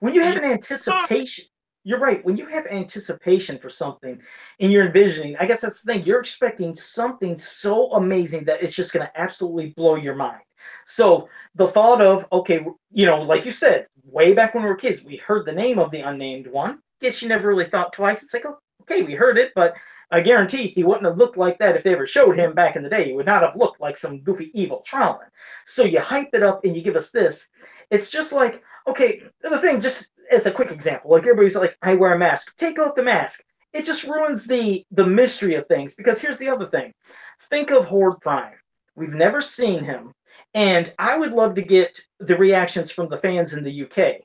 an Fuck. anticipation, you're right. When you have anticipation for something and you're envisioning, I guess that's the thing. You're expecting something so amazing that it's just going to absolutely blow your mind. So the thought of, okay, like you said, way back when we were kids, we heard the name of the unnamed one. Guess you never really thought twice. It's like, oh, okay, we heard it, but I guarantee he wouldn't have looked like that if they ever showed him back in the day. He would not have looked like some goofy evil Tron. So you hype it up and you give us this. It's just like, okay, the thing, just as a quick example, like everybody's like, I wear a mask. Take off the mask. It just ruins the mystery of things. Because here's the other thing. Think of Horde Prime. We've never seen him. And I would love to get the reactions from the fans in the UK.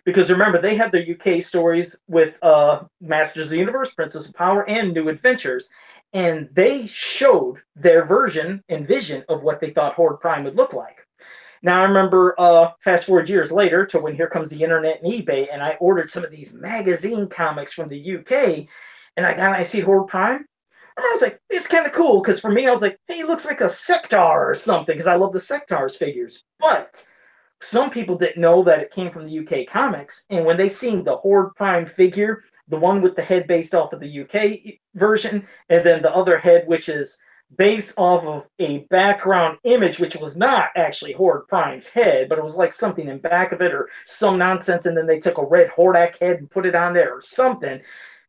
Because remember, they had their UK stories with Masters of the Universe, Princess of Power, and New Adventures. And they showed their version and vision of what they thought Horde Prime would look like. Now I remember fast forward years later to when here comes the internet and eBay, and I ordered some of these magazine comics from the UK, and I see Horde Prime. I was like, it's kind of cool because for me, I was like, hey, he looks like a Sectar or something because I love the Sectars figures. But some people didn't know that it came from the UK comics, and when they seen the Horde Prime figure, the one with the head based off of the UK version, and then the other head which is based off of a background image which was not actually Horde Prime's head, but it was like something in back of it or some nonsense, and then they took a red Hordak head and put it on there or something.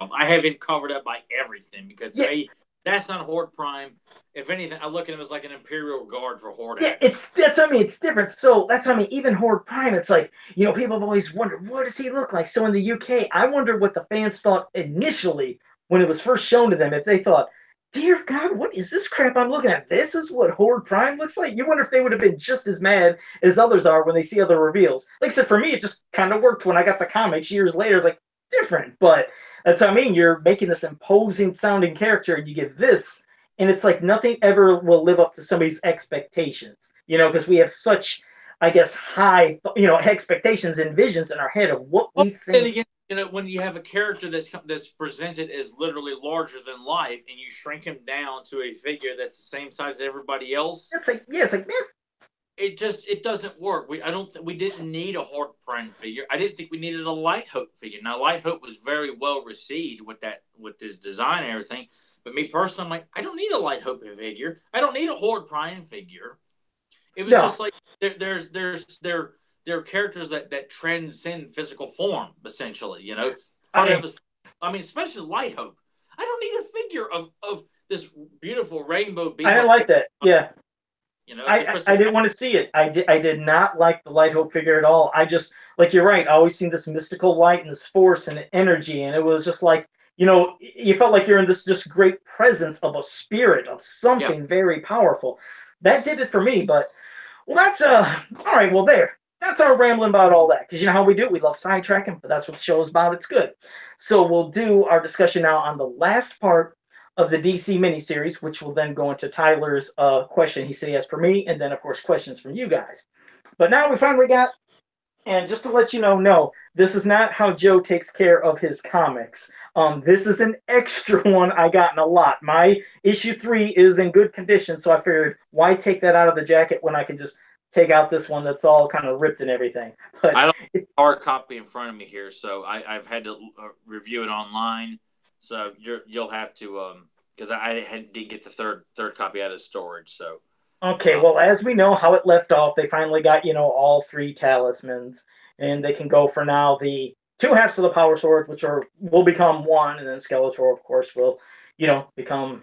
I have him covered up by everything because to Yeah, me, that's not Horde Prime. If anything, I look at him as like an Imperial Guard for Horde. yeah, that's what I mean. It's different. So that's what I mean. Even Horde Prime, it's like people have always wondered what does he look like. So in the UK, I wonder what the fans thought initially when it was first shown to them. If they thought, "Dear God, what is this crap I'm looking at? This is what Horde Prime looks like." You wonder if they would have been just as mad as others are when they see other reveals. Like I said, for me, it just kind of worked when I got the comics years later. It's like different, but that's what I mean. You're making this imposing sounding character, and you get this and it's like nothing ever will live up to somebody's expectations, because we have such, I guess, high, expectations and visions in our head of what Well, we then think. again, when you have a character that's presented as literally larger than life, and you shrink him down to a figure that's the same size as everybody else, It's like, yeah, it's like, man, it doesn't work. We didn't need a Horde Prime figure. I didn't think we needed a Light Hope figure. Now, Light Hope was very well received with his design and everything. But me personally, I'm like, I don't need a Light Hope figure. I don't need a Horde Prime figure. It was no, just like there are characters that transcend physical form, essentially. Part of I, it was, I mean, especially Light Hope. I don't need a figure of this beautiful rainbow beam I didn't of like that. Yeah, If the I Crystal didn't want to see it. I did not like the Light Hope figure at all. I just like you're right. I always seen this mystical light and this force and energy, and it was just like you felt like you're in this just great presence of a spirit of yeah, something very powerful. That did it for me. But well, that's all right. Well, there. That's our rambling about all that because you know how we do. We love sidetracking, but that's what the show is about. It's good. So we'll do our discussion now on the last part of the DC miniseries, which will then go into Tyler's question he said he has for me, and then of course questions from you guys. But now we finally got, and just to let you know, no, this is not how Joe takes care of his comics. This is an extra one I got in a lot. My issue 3 is in good condition, so I figured why take that out of the jacket when I can just take out this one that's all kind of ripped and everything. I But don't have a hard copy in front of me here, so I've had to review it online. So you'll have to because did get the third copy out of storage. So okay, uh, well, as we know how it left off, they finally got, all 3 talismans, and they can go for now the 2 halves of the power sword, which will become one, and then Skeletor, of course, will, become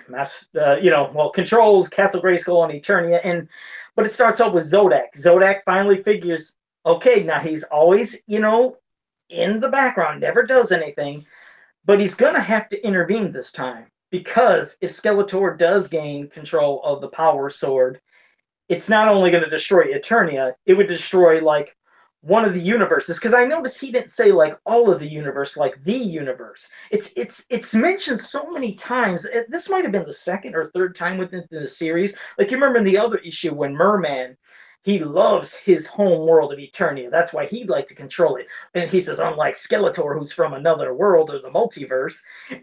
controls Castle Grayskull and Eternia, but it starts off with Zodak. Zodak finally figures, okay, now he's always, in the background, never does anything, but he's gonna have to intervene this time because if Skeletor does gain control of the power sword, it's not only going to destroy Eternia, it would destroy like one of the universes. Because I noticed he didn't say like all of the universe, like the universe. It's mentioned so many times. This might have been the second or third time within the series. Like you remember in the other issue when Merman. He loves his home world of Eternia. That's why he'd like to control it. And he says, unlike Skeletor, who's from another world or the multiverse.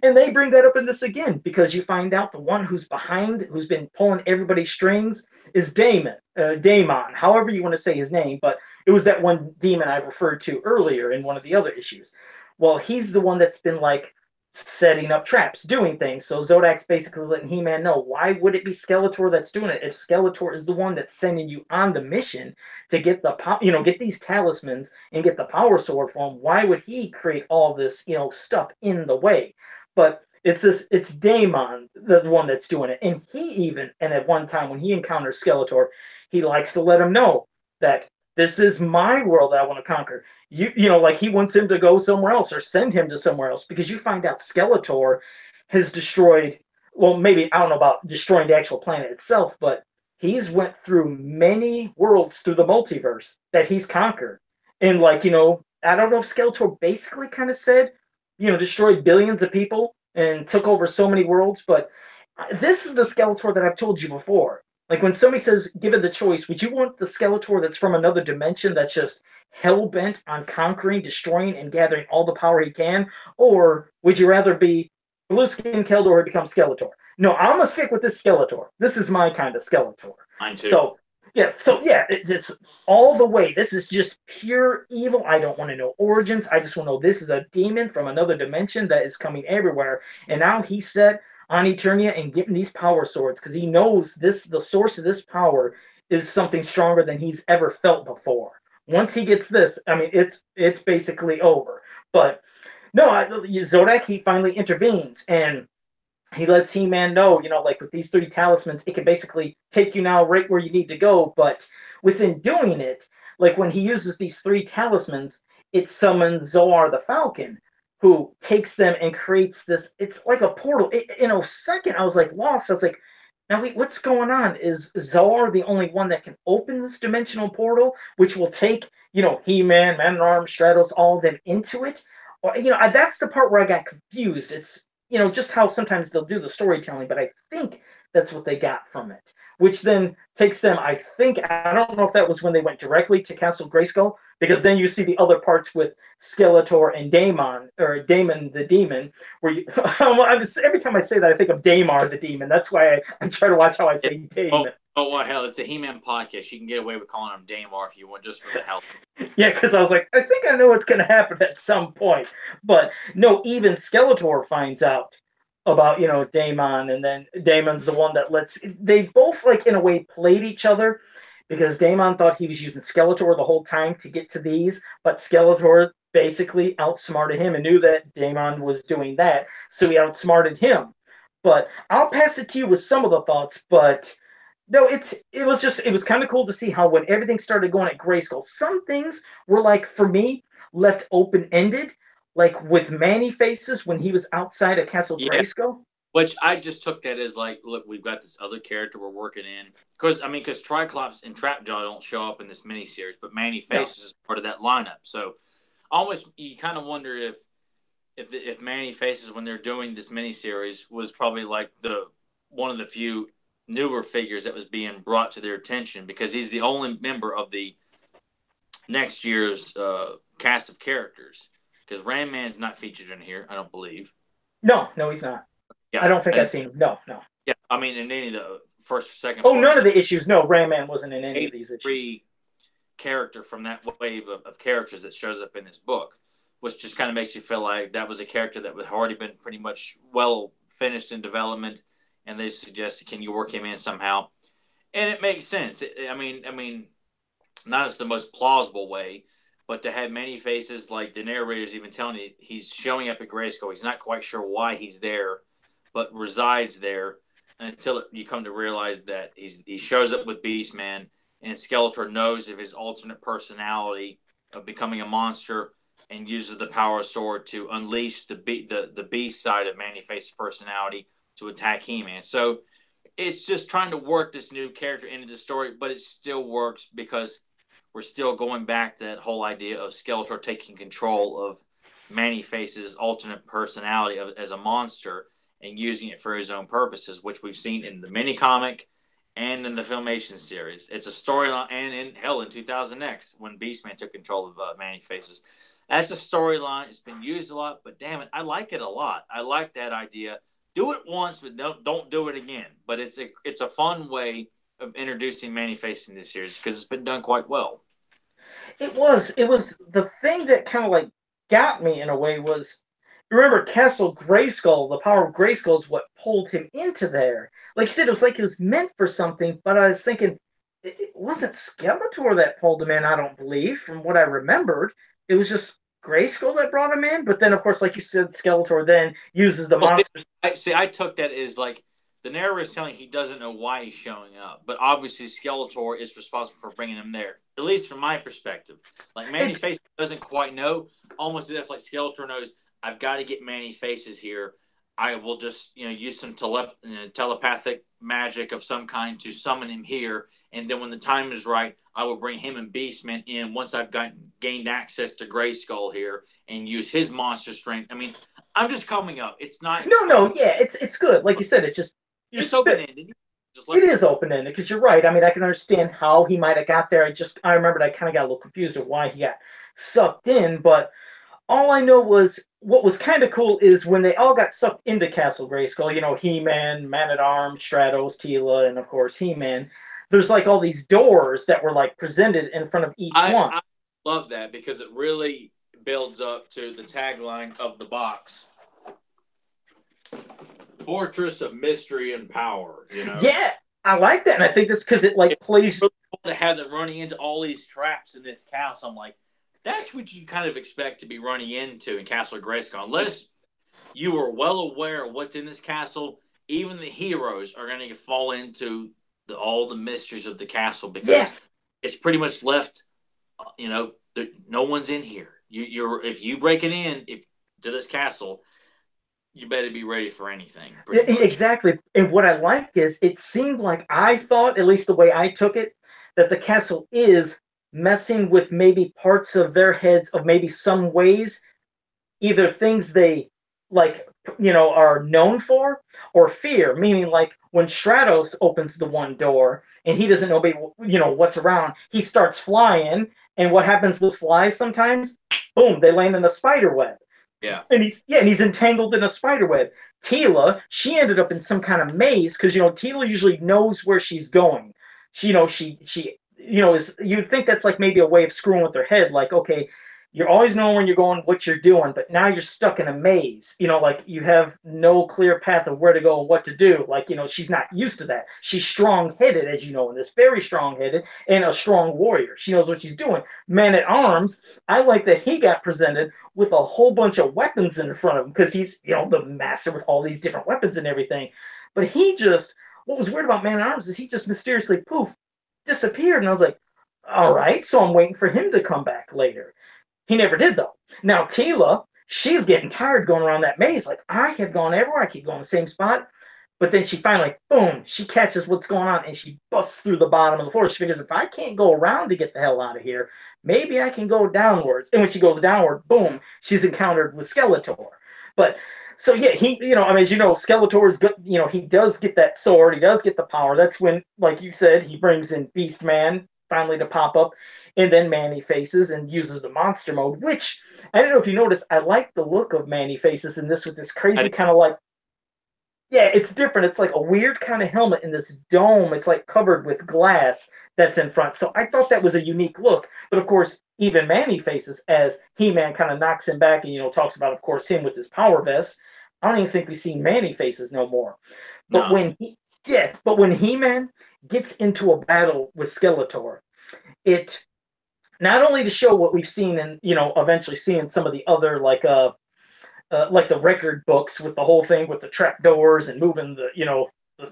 And they bring that up in this again because you find out the one who's behind, who's been pulling everybody's strings, is Daemon, however you want to say his name, but it was that one demon I referred to earlier in one of the other issues. Well, he's the one that's been like setting up traps, doing things. So Zodak's basically letting He-Man know why would it be Skeletor that's doing it if Skeletor is the one that's sending you on the mission to get get these talismans and get the power sword for him. Why would he create all this stuff in the way? But it's Daemon, the one that's doing it. And at one time when he encounters Skeletor, he likes to let him know that this is my world that I want to conquer. Like he wants him to go somewhere else or send him to somewhere else because you find out Skeletor has destroyed, well, maybe I don't know about destroying the actual planet itself, but he's went through many worlds through the multiverse that he's conquered. And I don't know if Skeletor basically kind of said, destroyed billions of people and took over so many worlds. But this is the Skeletor that I've told you before. Like when somebody says, given the choice, would you want the Skeletor that's from another dimension that's just hell bent on conquering, destroying, and gathering all the power he can? Or would you rather be blue skin Keldor who becomes Skeletor? No, I'm going to stick with this Skeletor. This is my kind of Skeletor. mine too. So it's all the way. This is just pure evil. I don't want to know origins. I just want to know this is a demon from another dimension that is coming everywhere. And now he's set on Eternia and getting these power swords because he knows the source of this power is something stronger than he's ever felt before. Once he gets this, I mean, it's basically over. But no, Zodak, he finally intervenes and he lets He-Man know, like with these 3 talismans, it can basically take you now right where you need to go. But within doing it, like when he uses these 3 talismans, it summons Zoar the Falcon, who takes them and creates this. It's like a portal. In a second, I was like lost. I was like, now wait, what's going on? Is Zoar the only one that can open this dimensional portal, which will take, He-Man, Man-at-Arms, Stratos, all of them into it? Or, that's the part where I got confused. It's just how sometimes they'll do the storytelling, but I think that's what they got from it, which then takes them, I don't know if that was when they went directly to Castle Grayskull, because then you see the other parts with Skeletor and Daemon, or Daemon the Demon, where every time I say that, I think of Daemar the Demon. That's why I try to watch how I say Daemon. Well, hell, it's a He-Man podcast. You can get away with calling him Damar if you want, just for the hell. Yeah, because I was like, I think I know what's going to happen at some point. But no, even Skeletor finds out about, Daemon, and then Daemon's the one that they both, like, in a way, played each other, because Daemon thought he was using Skeletor the whole time to get to these, but Skeletor basically outsmarted him and knew that Daemon was doing that, so he outsmarted him. But I'll pass it to you with some of the thoughts, but no, it was kind of cool to see how when everything started going at Grayskull, some things were like for me left open ended, like with Manny Faces when he was outside of Castle Yeah, Grayskull. which I just took that as like, look, we've got this other character we're working in. Because I mean, because Triclops and Trapjaw don't show up in this miniseries, but Manny No, Faces is part of that lineup. So almost you kind of wonder if Manny Faces when they're doing this miniseries was probably like the one of the few newer figures that was being brought to their attention because he's the only member of the next year's cast of characters. Because Ram Man's not featured in here, I don't believe. no, he's not. Yeah, I don't think I I've seen him. No, no. yeah, I mean in any of the first or second Oh, none parts, of the issues. No, Rayman wasn't in any of these issues. 83 character from that wave of characters that shows up in this book, which just kind of makes you feel like that was a character that had already been pretty much well finished in development, and they suggested, can you work him in somehow? And it makes sense. I mean, not as the most plausible way, but to have many faces, like the narrator's even telling you, he's showing up at Grayskull. He's not quite sure why he's there, but resides there until you come to realize that he shows up with Beastman, and Skeletor knows of his alternate personality of becoming a monster and uses the power sword to unleash the beast side of Manny-Face's personality to attack He-Man. So it's just trying to work this new character into the story, but it still works because we're still going back to that whole idea of Skeletor taking control of Manny-Face's alternate personality as a monster and using it for his own purposes, which we've seen in the mini comic and in the Filmation series. It's a storyline, and in hell, in 2000X when Beastman took control of Manny-Face's. That's a storyline. It's been used a lot, but damn it, I like it a lot. I like that idea. Do it once, but don't do it again. But it's a fun way of introducing Manny-Face in this series because it's been done quite well. It was the thing that kind of like got me in a way was remember Castle Grayskull, the power of Grayskull is what pulled him into there. Like you said, it was like it was meant for something, but I was thinking it wasn't Skeletor that pulled him in, I don't believe, from what I remembered. It was just Grayskull that brought him in, but then of course, like you said, Skeletor then uses the Well, monster. I took that as like the narrator is telling he doesn't know why he's showing up, but obviously Skeletor is responsible for bringing him there. At least from my perspective, like Manny It, Face doesn't quite know, almost as if like Skeletor knows I've got to get Manny Faces here. I will just use some telepathic magic of some kind to summon him here, and then when the time is right, I will bring him and Beastman in once I've gained access to Grayskull here and use his monster strength. I mean, I'm just coming up. It's not no, explaining. no, yeah, it's good. Like you said, it's just you're It's open ended. Just it let me. is open ended because you're right. I mean, I can understand how he might have got there. I remembered I kind of got a little confused with why he got sucked in, but all I know was what was kind of cool is when they all got sucked into Castle Grayskull. You know, He Man, Man at Arms, Stratos, Tila, and of course He Man. There's like all these doors that were like presented in front of each one. I love that because it really builds up to the tagline of the box: "Fortress of Mystery and Power." Yeah, I like that, and I think that's because it like It's plays. really cool to have them running into all these traps in this castle. I'm like, that's what you kind of expect to be running into in Castle Grayskull, unless you are well aware of what's in this castle. Even the heroes are going to fall into all the mysteries of the castle because Yes, it's pretty much left. No one's in here. If you break it in to this castle, you better be ready for anything. Pretty much. exactly. And what I like is it seemed like I thought, at least the way I took it, that the castle is messing with maybe parts of their heads of maybe some ways, either things they like, are known for or fear, meaning like when Stratos opens the one door and he doesn't know, what's around, he starts flying. And what happens with flies sometimes? Boom, they land in a spider web. Yeah. And he's entangled in a spider web. Tila, she ended up in some kind of maze because Tila usually knows where she's going. She is you'd think that's like maybe a way of screwing with their head, like, okay, you're always knowing when you're going, what you're doing, but now you're stuck in a maze. Like you have no clear path of where to go and what to do. Like, she's not used to that. She's strong headed, as you know, and this very strong headed and a strong warrior. She knows what she's doing. Man at Arms, I like that he got presented with a whole bunch of weapons in front of him because he's, the master with all these different weapons and everything. But he just what was weird about Man at Arms is he just mysteriously poof disappeared, and I was like, all right, so I'm waiting for him to come back later. He never did though. Now Tila, she's getting tired going around that maze. Like I have gone everywhere, I keep going the same spot. But then she finally, boom, she catches what's going on and she busts through the bottom of the floor. She figures if I can't go around to get the hell out of here, maybe I can go downwards. And when she goes downward, boom, she's encountered with Skeletor. But so yeah, he, I mean, as you know, Skeletor is good. He does get that sword. He does get the power. That's when, like you said, he brings in Beast Man finally to pop up, and then Manny Faces and uses the monster mode. Which I don't know if you noticed, I like the look of Manny Faces in this with this crazy kind of like, yeah, it's different. It's like a weird kind of helmet in this dome. It's like covered with glass that's in front. So I thought that was a unique look. But of course, even Manny Faces, as He-Man kind of knocks him back and talks about, of course, him with his power vest. I don't even think we've seen Manny Faces no more. But No. when He-Man gets into a battle with Skeletor, it not only to show what we've seen and eventually seeing some of the other like the record books with the whole thing with the trap doors and moving the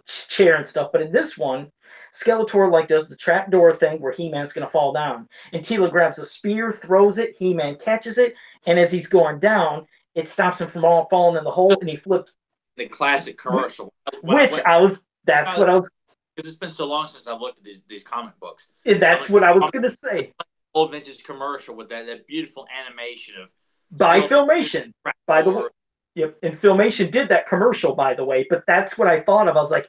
chair and stuff. But in this one, Skeletor like does the trap door thing where He-Man's gonna fall down, and Tila grabs a spear, throws it, He-Man catches it, and as he's going down, it stops him from all falling in the hole, and he flips. The classic commercial. That's what I was. Because it's been so long since I've looked at these comic books. That's what I was gonna say. Old vintage commercial with that beautiful animation of by Filmation, by the way. Yep, and Filmation did that commercial, by the way. But that's what I thought of. I was like,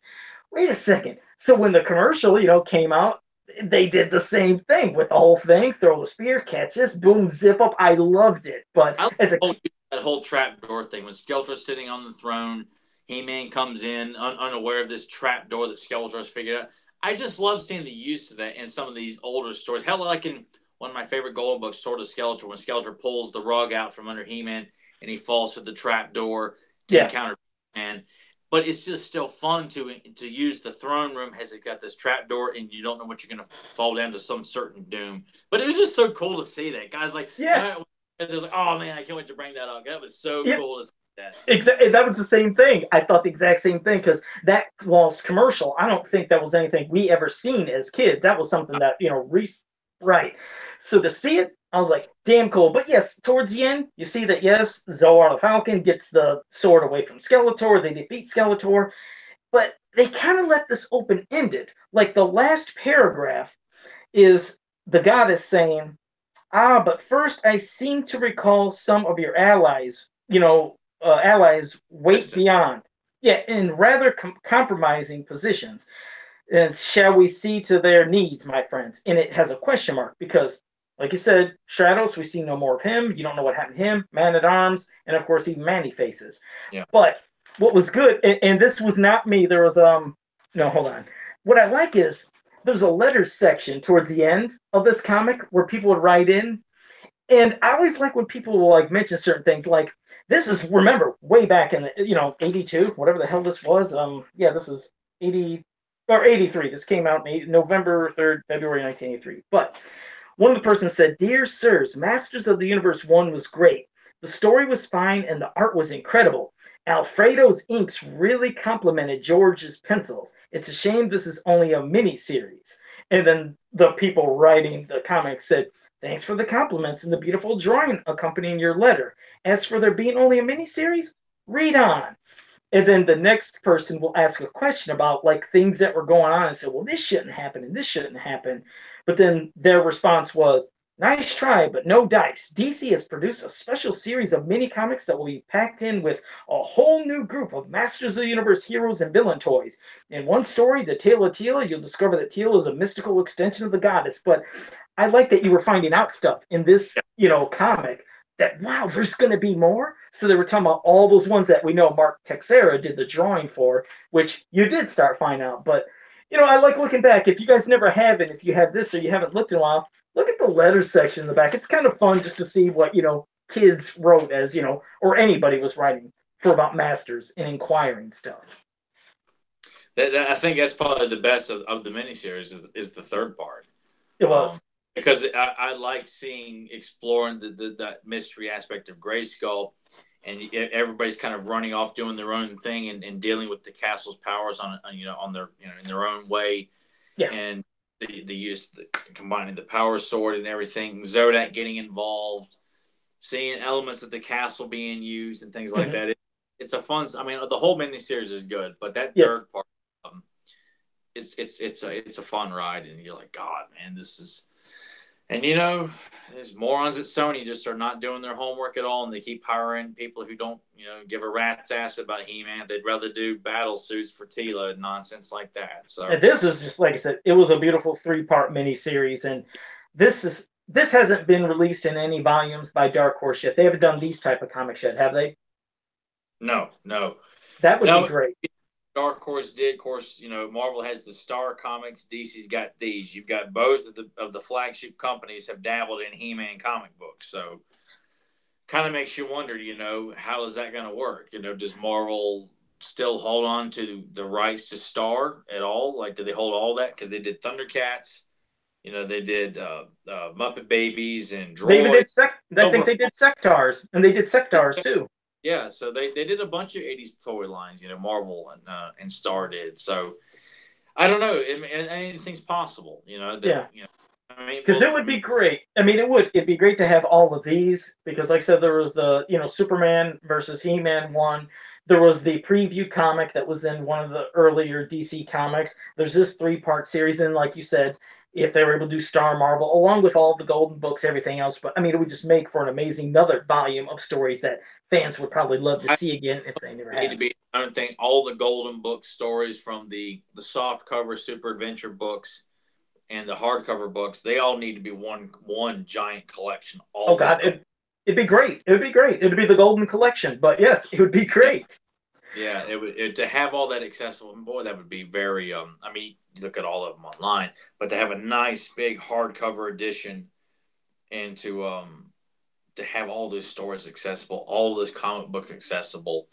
wait a second. So when the commercial, came out, they did the same thing with the whole thing. Throw the spear, catch this, boom, zip up. I loved it. But that whole trap door thing when Skeletor's sitting on the throne, He-Man comes in unaware of this trap door that Skeletor's figured out. I just love seeing the use of that in some of these older stories. Hell, like in one of my favorite Golden books, Sword of Skeletor, when Skeletor pulls the rug out from under He-Man and he falls to the trap door to encounter He-Man. But it's just still fun to use the throne room as it got this trap door and you don't know what you're going to fall down to some certain doom. But it was just so cool to see that. Guys like, they're like, oh man, I can't wait to bring that up. That was so cool to see that. Exactly. That was the same thing. I thought the exact same thing because that was commercial. I don't think that was anything we ever seen as kids. That was something that, right. So to see it, I was like, damn cool. But yes, towards the end, you see that, yes, Zoar the Falcon gets the sword away from Skeletor. They defeat Skeletor. But they kind of left this open-ended. Like the last paragraph is the goddess saying, but first I seem to recall some of your allies, allies wait beyond. Yeah, in rather compromising positions. And shall we see to their needs, my friends? And it has a question mark because, like you said, Stratos, we see no more of him. You don't know what happened to him. Man at Arms, and of course, even Manny Faces. Yeah. But what was good, and this was not me. There was no, hold on. What I like is there's a letters section towards the end of this comic where people would write in, and I always like when people will like mention certain things. Like this is remember way back in the 82, whatever the hell this was. This is 80. Or 83. This came out November 3rd, February 1983. But one of the persons said, Dear Sirs, Masters of the Universe 1 was great. The story was fine and the art was incredible. Alfredo's inks really complemented George's pencils. It's a shame this is only a mini-series. And then the people writing the comic said, Thanks for the compliments and the beautiful drawing accompanying your letter. As for there being only a mini-series, read on. And then the next person will ask a question about like things that were going on and say, well, this shouldn't happen and this shouldn't happen. But then their response was, nice try, but no dice. DC has produced a special series of mini comics that will be packed in with a whole new group of Masters of the Universe heroes and villain toys. In one story, The Tale of Teela, you'll discover that Teela is a mystical extension of the goddess. But I like that you were finding out stuff in this, comic that, wow, there's going to be more. So they were talking about all those ones that we know Mark Texeira did the drawing for, which you did start finding out. But, I like looking back. If you guys never have it, if you have this or you haven't looked in a while, look at the letters section in the back. It's kind of fun just to see what, kids wrote as, or anybody was writing for about Masters and inquiring stuff. I think that's probably the best of the miniseries is the third part. It was. Because I like exploring that mystery aspect of Grayskull and everybody's kind of running off doing their own thing and dealing with the castle's powers on their in their own way, Yeah. and the use combining the power sword and everything. Zodak getting involved, seeing elements of the castle being used and things like Hmm. that. It's a fun. I mean, the whole miniseries is good, but that Yes. third part, it's a fun ride, and you're like, God, man, this is. And there's morons at Sony just are not doing their homework at all, and they keep hiring people who don't, give a rat's ass about He-Man. They'd rather do battle suits for Tila and nonsense like that. So And this is just like I said, it was a beautiful three-part miniseries, and this hasn't been released in any volumes by Dark Horse yet. They haven't done these type of comics yet, have they? no, no, That would be no. great. Dark Horse did, of course. Marvel has the Star Comics. DC's got these. You've got both of the flagship companies have dabbled in He-Man comic books. So, kind of makes you wonder. How is that going to work? Does Marvel still hold on to the rights to Star at all? Like, do they hold all that? Because they did Thundercats. They did Muppet Babies and They even Droid. did I think Over they did Sectars, and they did Sectars too. Yeah, so they did a bunch of '80s toy lines, Marvel and Star did. So I don't know. Anything's possible, Yeah. that I mean, Because it would be great. I mean, it'd be great to have all of these because, like I said, there was the Superman versus He-Man one. There was the preview comic that was in one of the earlier DC comics. There's this three-part series, and like you said, if they were able to do Star Marvel along with all the Golden Books, everything else, but I mean, it would just make for an amazing another volume of stories that fans would probably love to I see again if they never need to have. be. I don't think all the Golden Book stories from the soft cover Super Adventure books and the hardcover books, they all need to be one giant collection. Oh All this God, gold. it'd be great. It would be great. It'd be the Golden Collection, but yes, it would be Yeah, great. yeah. To have all that accessible. Boy, that would be very. I mean, you look at all of them online, but to have a nice big hardcover edition and to have all those stories accessible, all this comic book accessible.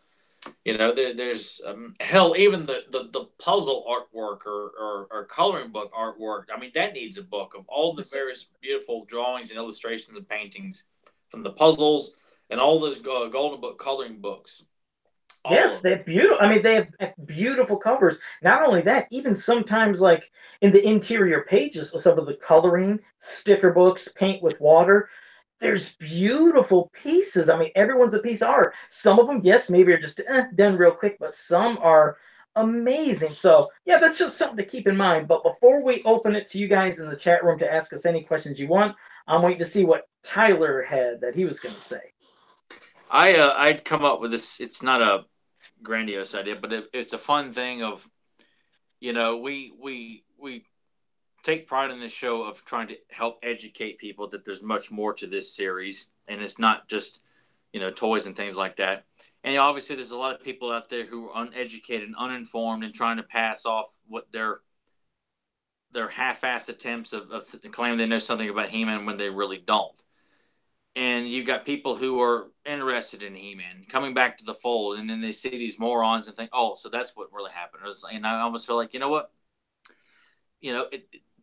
There's hell, even the puzzle artwork or coloring book artwork. I mean, that needs a book of all the various beautiful drawings and illustrations and paintings from the puzzles and all those Golden Book coloring books. All Yes, of they have beautiful. I mean, they have beautiful covers. Not only that, even sometimes like in the interior pages of some of the coloring sticker books, paint with water. There's beautiful pieces. I mean, everyone's a piece of art. Some of them, yes, maybe are just done real quick, but some are amazing. So, yeah, that's just something to keep in mind. But before we open it to you guys in the chat room to ask us any questions you want, I'm waiting to see what Tyler had that he was going to say. I'd come up with this. It's not a grandiose idea, but it's a fun thing of we take pride in this show of trying to help educate people that there's much more to this series, and it's not just toys and things like that. And obviously, there's a lot of people out there who are uneducated and uninformed and trying to pass off what their half-assed attempts of claiming they know something about He-Man when they really don't. And you've got people who are interested in He-Man coming back to the fold, and then they see these morons and think, "Oh, so that's what really happened." And I almost feel like, you know what,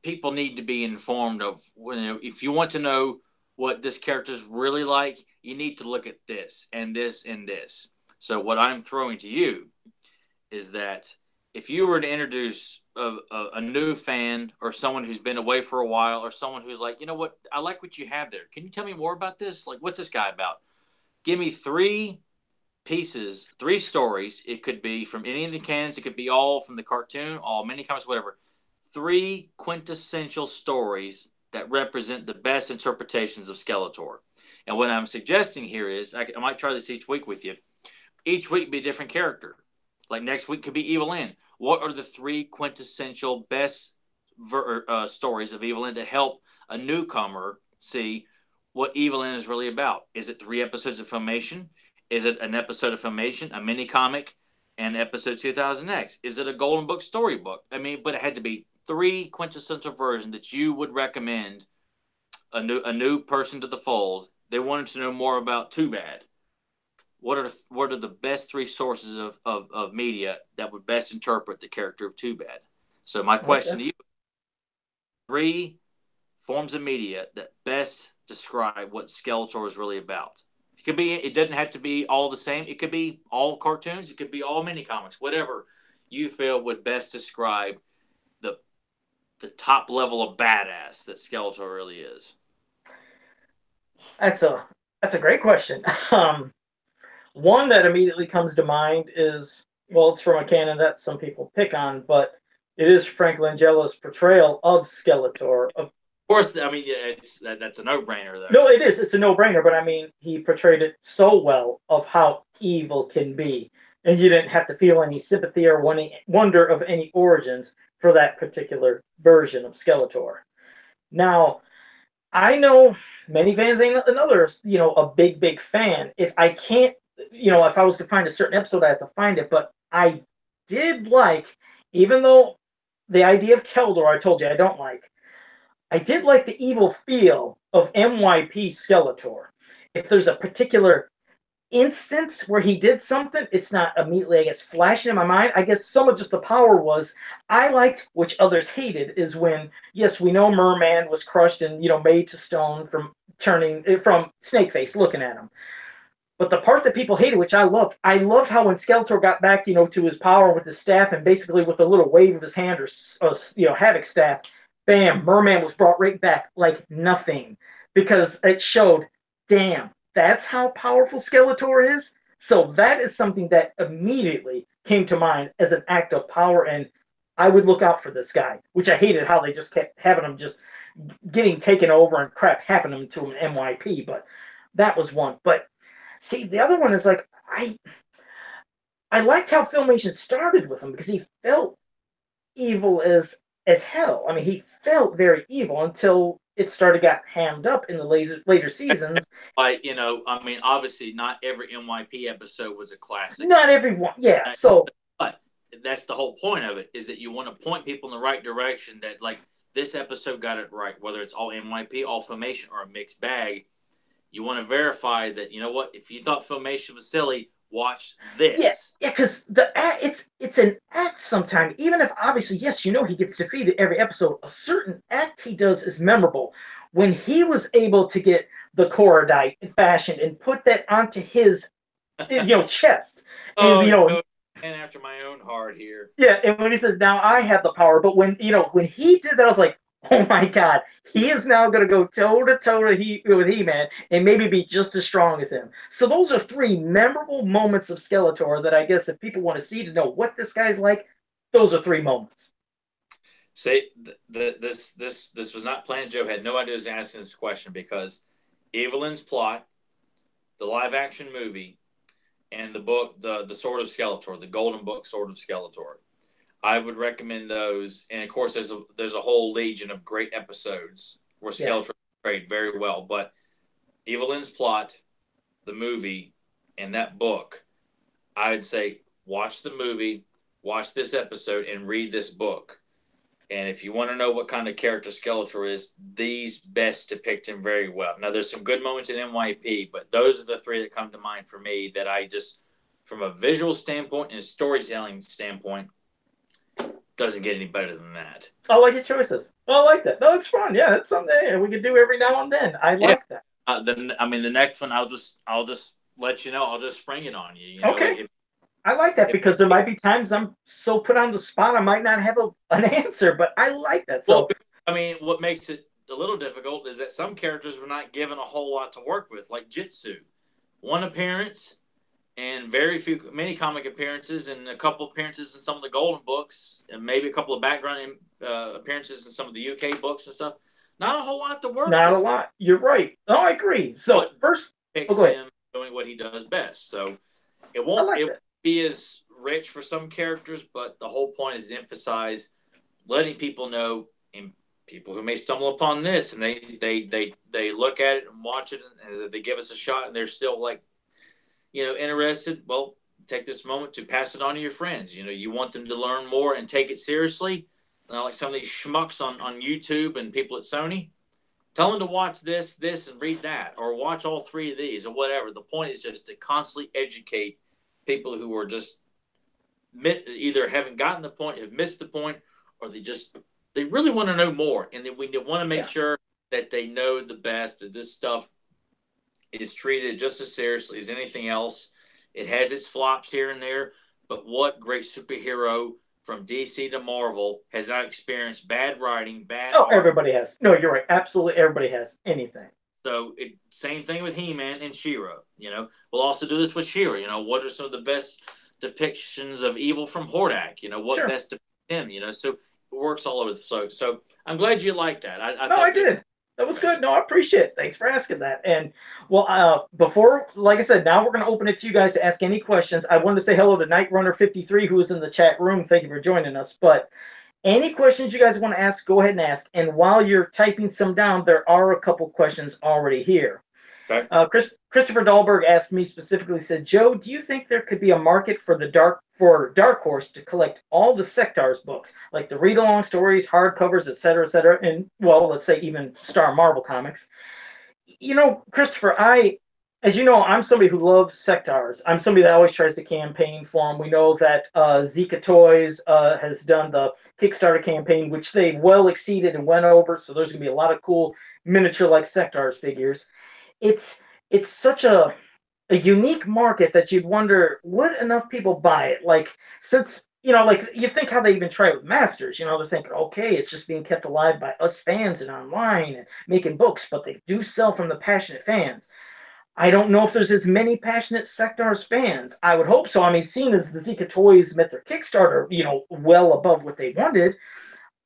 people need to be informed of if you want to know what this character is really like, you need to look at this and this and this. So what I'm throwing to you is that if you were to introduce a new fan or someone who's been away for a while or someone who's like, you know what, I like what you have there. Can you tell me more about this? Like, what's this guy about? Give me three pieces, three stories. It could be from any of the canons. It could be all from the cartoon, all mini comics, whatever. Three quintessential stories that represent the best interpretations of Skeletor. And what I'm suggesting here is I might try this each week with you. Each week be a different character. Like next week could be Evil Lyn. What are the three quintessential best stories of Evil Lyn to help a newcomer see what Evil Lyn is really about? Is it 3 episodes of Filmation? Is it an episode of Filmation, a mini comic, and episode 2000X? Is it a Golden Book storybook? I mean, but it had to be three quintessential versions that you would recommend a new person to the fold. They wanted to know more about Too Bad. What are the best three sources of media that would best interpret the character of Too Bad? So my Okay. question to you: three forms of media that best describe what Skeletor is really about. It could be. It doesn't have to be all the same. It could be all cartoons. It could be all mini comics. Whatever you feel would best describe the the top level of badass that Skeletor really is. That's a great question. One that immediately comes to mind is, well, it's from a canon that some people pick on, but it is Frank Langella's portrayal of Skeletor. Of course, I mean, yeah, that's a no-brainer though. No, it is. It's a no-brainer, but I mean, he portrayed it so well of how evil can be, and you didn't have to feel any sympathy or wonder of any origins for that particular version of Skeletor. Now, I know many fans ain't another, a big fan. If I can't, if I was to find a certain episode, I have to find it. But I did like, even though the idea of Keldor, I told you I don't like, I did like the evil feel of MYP Skeletor. If there's a particular instance where he did something, it's not immediately, I guess, flashing in my mind. I guess some of just the power was, I liked, which others hated, is when, yes, we know Merman was crushed and, made to stone from Snakeface looking at him. But the part that people hated, which I loved how when Skeletor got back, to his power with his staff and basically with a little wave of his hand or Havoc staff, bam, Merman was brought right back like nothing, because it showed, damn, that's how powerful Skeletor is. So that is something that immediately came to mind as an act of power, and I would look out for this guy, which I hated how they just kept having him just getting taken over and crap happening to him in MYP, but that was one. But see, the other one is like, I liked how Filmation started with him because he felt evil as hell. I mean, he felt very evil until it started got hammed up in the later seasons. But I mean, obviously, not every NYP episode was a classic. Not every one, yeah. So, but that's the whole point of it, is that you want to point people in the right direction. That like this episode got it right, whether it's all NYP, all Filmation, or a mixed bag. You want to verify that, what, if you thought Filmation was silly, watch this. Yeah, because it's an act sometimes. Even if obviously, yes, he gets defeated every episode, a certain act he does is memorable. When he was able to get the Korodite fashioned and put that onto his, chest, and and after my own heart here. Yeah, and when he says, "Now I have the power," but when when he did that, I was like, oh my God, he is now going to go toe to toe with He-Man and maybe be just as strong as him. So those are three memorable moments of Skeletor that I guess if people want to see to know what this guy's like, those are three moments. See, this was not planned. Joe had no idea I was asking this question because Evelyn's Plot, the live action movie, and the book, the Sword of Skeletor, the Golden Book Sword of Skeletor. I would recommend those, and of course, there's a whole legion of great episodes where Skeletor played very well. But Evelyn's Plot, the movie, and that book, I would say watch the movie, watch this episode, and read this book. And if you want to know what kind of character Skeletor is, these best depict him very well. Now, there's some good moments in NYP, but those are the three that come to mind for me that I just, from a visual standpoint and a storytelling standpoint, doesn't get any better than that. I like your choices. I like that. No, it's fun. Yeah, that's something we could do every now and then. I like that. The next one, I'll just let you know. I'll just spring it on you. Okay. I like that because there might be times I'm so put on the spot I might not have an answer, but I like that. So, I mean, what makes it a little difficult is that some characters were not given a whole lot to work with, like Jitsu. One appearance and many comic appearances and a couple appearances in some of the Golden Books and maybe a couple of background appearances in some of the UK books and stuff. Not a whole lot to work with. Not a lot. You're right. No, I agree. So first, picks him doing what he does best. So it won't be as rich for some characters, but the whole point is to emphasize letting people know, and people who may stumble upon this and they look at it and watch it and they give us a shot and they're still like, interested. Well, take this moment to pass it on to your friends. You want them to learn more and take it seriously. Like some of these schmucks on YouTube and people at Sony, tell them to watch this, and read that, or watch all three of these, or whatever. The point is just to constantly educate people who are just either haven't gotten the point, have missed the point, or they really want to know more, and we want to make sure that they know the best, that this stuff is treated just as seriously as anything else. It has its flops here and there, but what great superhero from DC to Marvel has not experienced bad writing, bad Oh, art? everybody has. No, you're right. Absolutely, everybody has anything. So same thing with He-Man and She-Ra. We'll also do this with She-Ra. What are some of the best depictions of evil from Hordak? What Sure. best depicts him? So it works all over. So I'm glad you like that. I No, I thought did. That was good. No, I appreciate it. Thanks for asking that. And well, before, like I said, now we're going to open it to you guys to ask any questions. I wanted to say hello to Night Runner 53, who is in the chat room. Thank you for joining us. But any questions you guys want to ask, go ahead and ask. And while you're typing some down, there are a couple questions already here. okay. Christopher Dahlberg asked me specifically, said, Joe, do you think there could be a market for Dark Horse to collect all the Sectars books, like the read-along stories, hardcovers, et cetera, and well, let's say even Star Marvel comics? Christopher, as you know, I'm somebody who loves Sectars. I'm somebody that always tries to campaign for them. We know that Zika Toys has done the Kickstarter campaign, which they well exceeded and went over. So there's going to be a lot of cool miniature like Sectars figures. It's such a unique market that you'd wonder, would enough people buy it? Like, since like you think how they even try it with Masters, they're thinking, okay, it's just being kept alive by us fans and online and making books, but they do sell from the passionate fans. I don't know if there's as many passionate Sectars fans. I would hope so. I mean, seeing as the Zika Toys met their Kickstarter, well above what they wanted,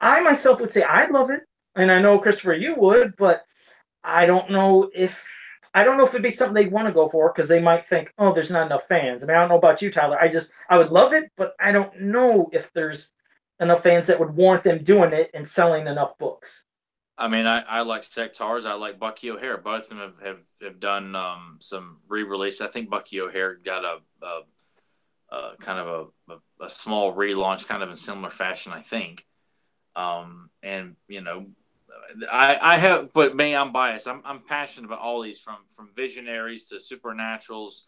I myself would say I'd love it. And I know, Christopher, you would, but I don't know if it'd be something they'd want to go for, because they might think, oh, there's not enough fans. I mean, I don't know about you, Tyler. I would love it, but I don't know if there's enough fans that would warrant them doing it and selling enough books. I mean, I like Sectars. I like Bucky O'Hare. Both of them have done some re-release. I think Bucky O'Hare got a kind of a small relaunch, kind of in similar fashion, I think. And I have, but me, I'm biased. I'm passionate about all these, from Visionaries to Supernaturals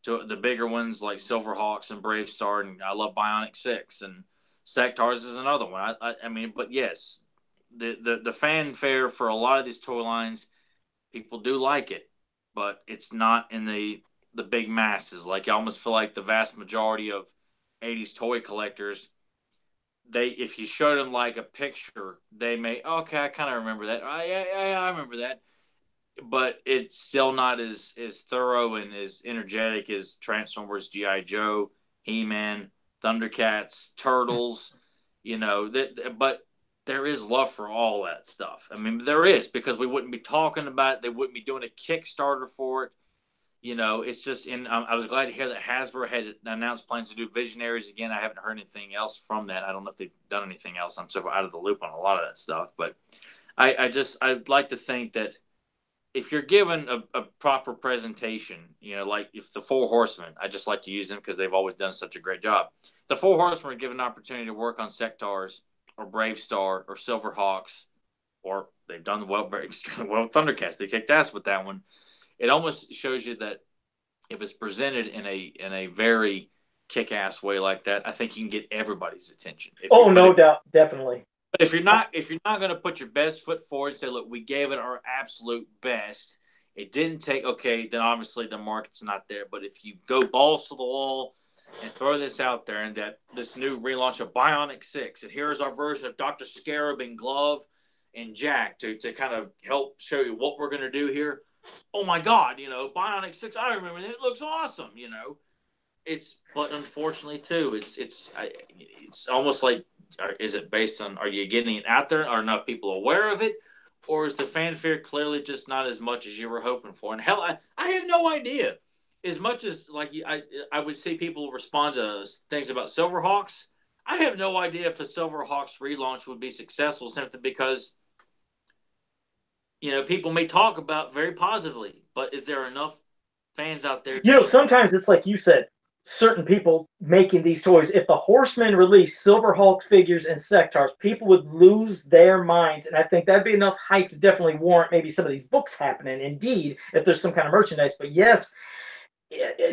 to the bigger ones like Silverhawks and Brave Star, and I love Bionic Six, and Sectars is another one. I mean, but yes, the fanfare for a lot of these toy lines, people do like it, but it's not in the big masses. Like, I almost feel like the vast majority of '80s toy collectors, they, if you showed them like a picture, they may, okay, I kind of remember that. Yeah, I remember that. But it's still not as thorough and as energetic as Transformers, GI Joe, He Man, Thundercats, Turtles. But there is love for all that stuff. I mean, there is, because we wouldn't be talking about it. They wouldn't be doing a Kickstarter for it. It's just in. I was glad to hear that Hasbro had announced plans to do Visionaries again. I haven't heard anything else from that. I don't know if they've done anything else. I'm so out of the loop on a lot of that stuff. But I'd like to think that if you're given a proper presentation, like if the Four Horsemen, I just like to use them because they've always done such a great job. The Four Horsemen are given an opportunity to work on Sectars or Brave Star or Silverhawks, or they've done very extremely well with Thundercats. They kicked ass with that one. It almost shows you that if it's presented in a very kick-ass way like that, I think you can get everybody's attention. Oh, no doubt, definitely. But if you're not going to put your best foot forward and say, look, we gave it our absolute best, it didn't take, okay, then obviously the market's not there. But if you go balls to the wall and throw this out there, and that this new relaunch of Bionic Six, and here's our version of Dr. Scarab and Glove and Jack to kind of help show you what we're going to do here. Oh my God, Bionic Six, I remember that. It looks awesome, but unfortunately too, it's almost like, is it based on, are you getting it out there? Are enough people aware of it? Or is the fanfare clearly just not as much as you were hoping for? And hell, I have no idea. As much as like I would see people respond to things about Silverhawks, I have no idea if a Silverhawks relaunch would be successful, simply because people may talk about very positively, but is there enough fans out there to Sometimes it's like you said, certain people making these toys. If the Horsemen released Silverhawk figures and Sectars, people would lose their minds, and I think that'd be enough hype to definitely warrant maybe some of these books happening. Indeed, if there's some kind of merchandise. But yes,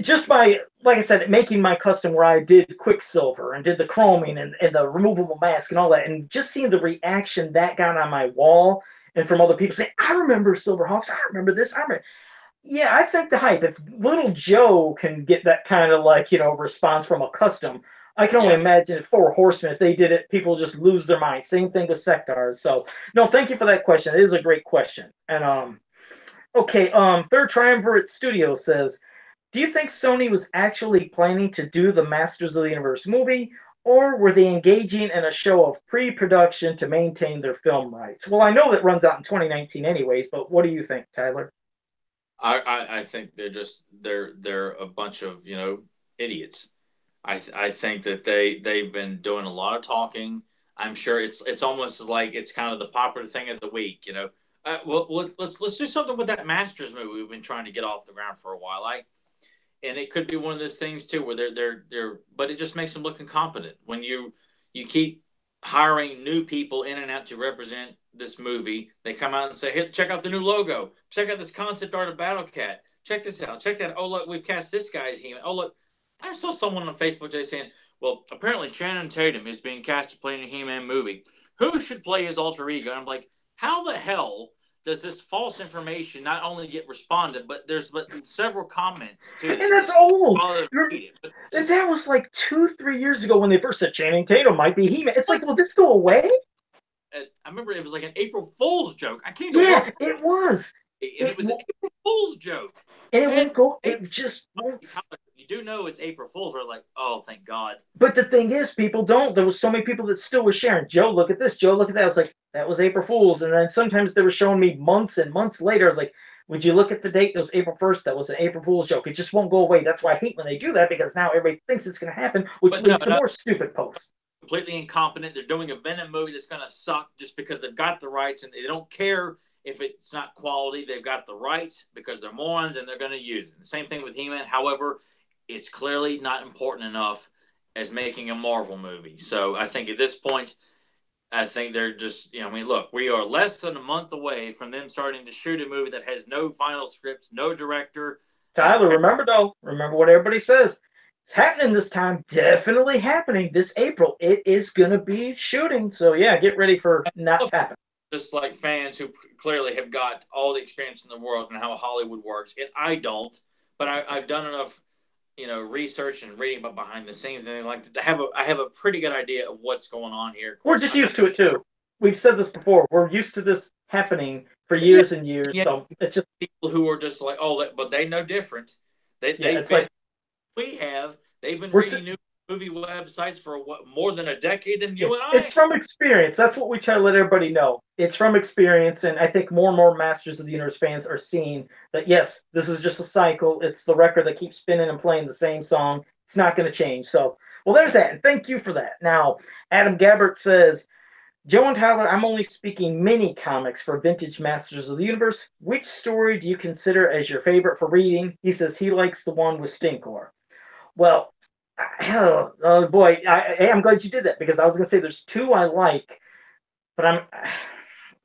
just by, like I said, making my custom where I did Quicksilver and did the chroming and the removable mask and all that, and just seeing the reaction that got on my wall, and from other people saying, I remember Silverhawks, I remember this, I remember. Yeah, I think the hype. If Little Joe can get that kind of like response from a custom, I can only Yeah, imagine if Four Horsemen, if they did it, people just lose their mind. Same thing with Sectars. So no, thank you for that question. It is a great question. And okay, Third Triumvirate Studio says, do you think Sony was actually planning to do the Masters of the Universe movie, or were they engaging in a show of pre-production to maintain their film rights? Well, I know that runs out in 2019 anyways, but what do you think, Tyler? I think they're a bunch of idiots. I think that they've been doing a lot of talking. I'm sure it's almost like it's kind of the popular thing of the week. Well, let's do something with that Masters movie we've been trying to get off the ground for a while. And it could be one of those things too where but it just makes them look incompetent when you keep hiring new people in and out to represent this movie. They come out and say, "Here, check out the new logo. Check out this concept art of Battle Cat. Check this out. Check that. Oh look, we've cast this guy as He-Man. Oh look, I saw someone on Facebook today saying, well, apparently Channing Tatum is being cast to play in a He-Man movie. Who should play his alter ego?" And I'm like, how the hell does this false information not only get responded, but there's several comments to And this that's that old. bother to read it. But just That was like 2, 3 years ago when they first said Channing Tatum might be He-Man. It's like, will this go away? I remember it was like an April Fool's joke. I came to work Yeah, it was. and it It was an April Fool's joke. and it And won't go. they, It just won't. you do know it's April Fool's. We're like, oh, thank God. But the thing is, people don't. There was so many people that still were sharing. Joe, look at this. Joe, look at that. I was like, that was April Fool's. And then sometimes they were showing me months and months later. I was like, would you look at the date? That was April 1st. That was an April Fool's joke. It just won't go away. That's why I hate when they do that because now everybody thinks it's going to happen, which But no, leads to more stupid posts. completely incompetent. They're doing a Venom movie that's going to suck just because they've got the rights and they don't care if it's not quality. They've got the rights because they're morons and they're going to use it. The same thing with He-Man. However, it's clearly not important enough as making a Marvel movie. So I think at this point, I think they're just, I mean, look, we are less than a month away from them starting to shoot a movie that has no final script, no director, and Tyler, apparently, remember though, remember what everybody says. It's happening this time. Definitely happening this April. It is going to be shooting. So yeah, get ready for not happening. just like fans who clearly have got all the experience in the world and how Hollywood works, and I don't, but I've done enough, research and reading about behind the scenes, and I have a pretty good idea of what's going on here. Of We're course, just I know, used to it too. We've said this before. We're used to this happening for yeah, years and years. yeah, So it's just people who are just like, oh, but they know different. yeah, They've it's been like we have they've been we're reading new movie websites for what more than a decade than yeah, you and I. it's from experience. That's what we try to let everybody know. It's from experience, and I think more and more Masters of the Universe fans are seeing that yes, this is just a cycle. It's the record that keeps spinning and playing the same song. It's not going to change. So, well, there's that, and thank you for that. Now, Adam Gabbert says, Joe and Tyler, I'm only speaking mini comics for vintage Masters of the Universe. Which story do you consider as your favorite for reading? He says he likes the one with Stinkor. Well, oh boy, I'm glad you did that because I was going to say there's two I like, but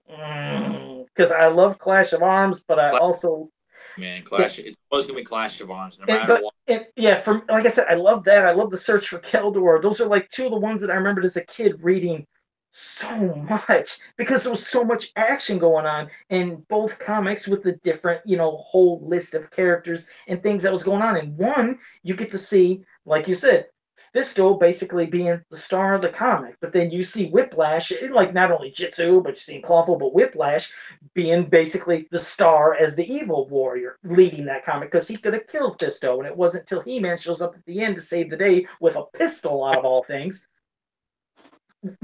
because I love Clash of Arms, but I also Man, yeah, Clash. It's always gonna be Clash of Arms, no matter what. yeah, from like I said, I love that. I love the Search for Keldor. Those are like two of the ones that I remembered as a kid reading so much because there was so much action going on in both comics with the different, whole list of characters and things that was going on. In one, you get to see, like you said, Fisto basically being the star of the comic, but then you see Whiplash, like not only Jitsu, but you see Clawful, but Whiplash being basically the star as the evil warrior leading that comic because he could have killed Fisto, and it wasn't until He-Man shows up at the end to save the day with a pistol out of all things.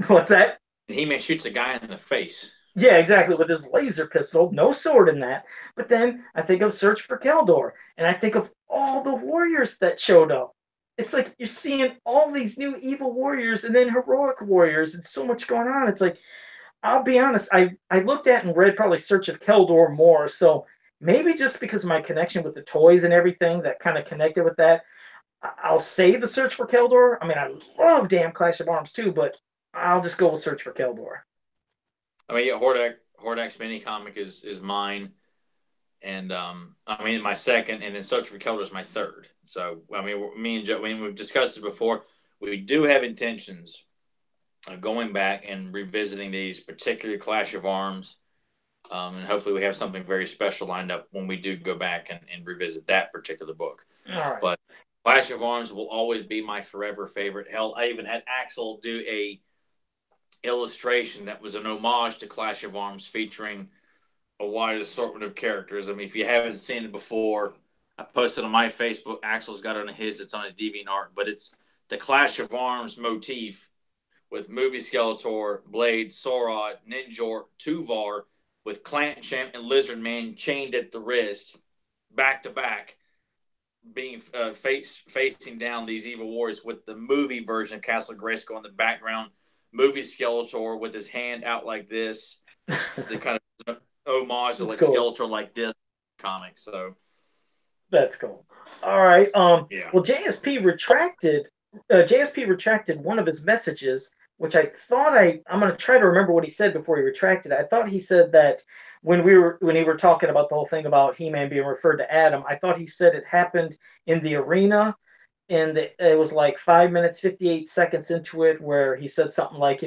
What's that? He-Man shoots a guy in the face. Yeah, exactly, with his laser pistol, no sword in that. But then I think of Search for Keldor, and I think of all the warriors that showed up. It's like you're seeing all these new evil warriors and then heroic warriors, and so much going on. It's like, I'll be honest, I looked at and read probably Search of Keldor more, so maybe just because of my connection with the toys and everything that kind of connected with that, I'll say the Search for Keldor. I mean, I love damn Clash of Arms too, but I'll just go with Search for Keldor. I mean, yeah, Hordak's mini comic is mine, and I mean my second, and then Search for Keldor is my third. So I mean, me and Joe, I mean, we've discussed it before. We do have intentions of going back and revisiting these, particularly Clash of Arms And hopefully we have something very special lined up when we do go back and revisit that particular book. All right. But Clash of Arms will always be my forever favorite. Hell, I even had Axel do a illustration that was an homage to Clash of Arms featuring a wide assortment of characters. I mean, if you haven't seen it before, I posted on my Facebook. Axel's got it on his. It's on his DeviantArt, but it's the Clash of Arms motif with Movie Skeletor, Blade, Sorod, Ninjor, Tuvar, with Clan Champ and Lizard Man chained at the wrist, back to back, being facing down these evil warriors with the movie version of Castle Grayskull in the background. Movie Skeletor with his hand out like this, the kind of homage to like cool. Skeletor like this comic. So that's cool. All right. Yeah. Well, JSP retracted one of his messages, which I thought I'm going to try to remember what he said before he retracted it. I thought he said that when he were talking about the whole thing about He-Man being referred to Adam, I thought he said it happened in the arena, and it was like 5 minutes 58 seconds into it where he said something like,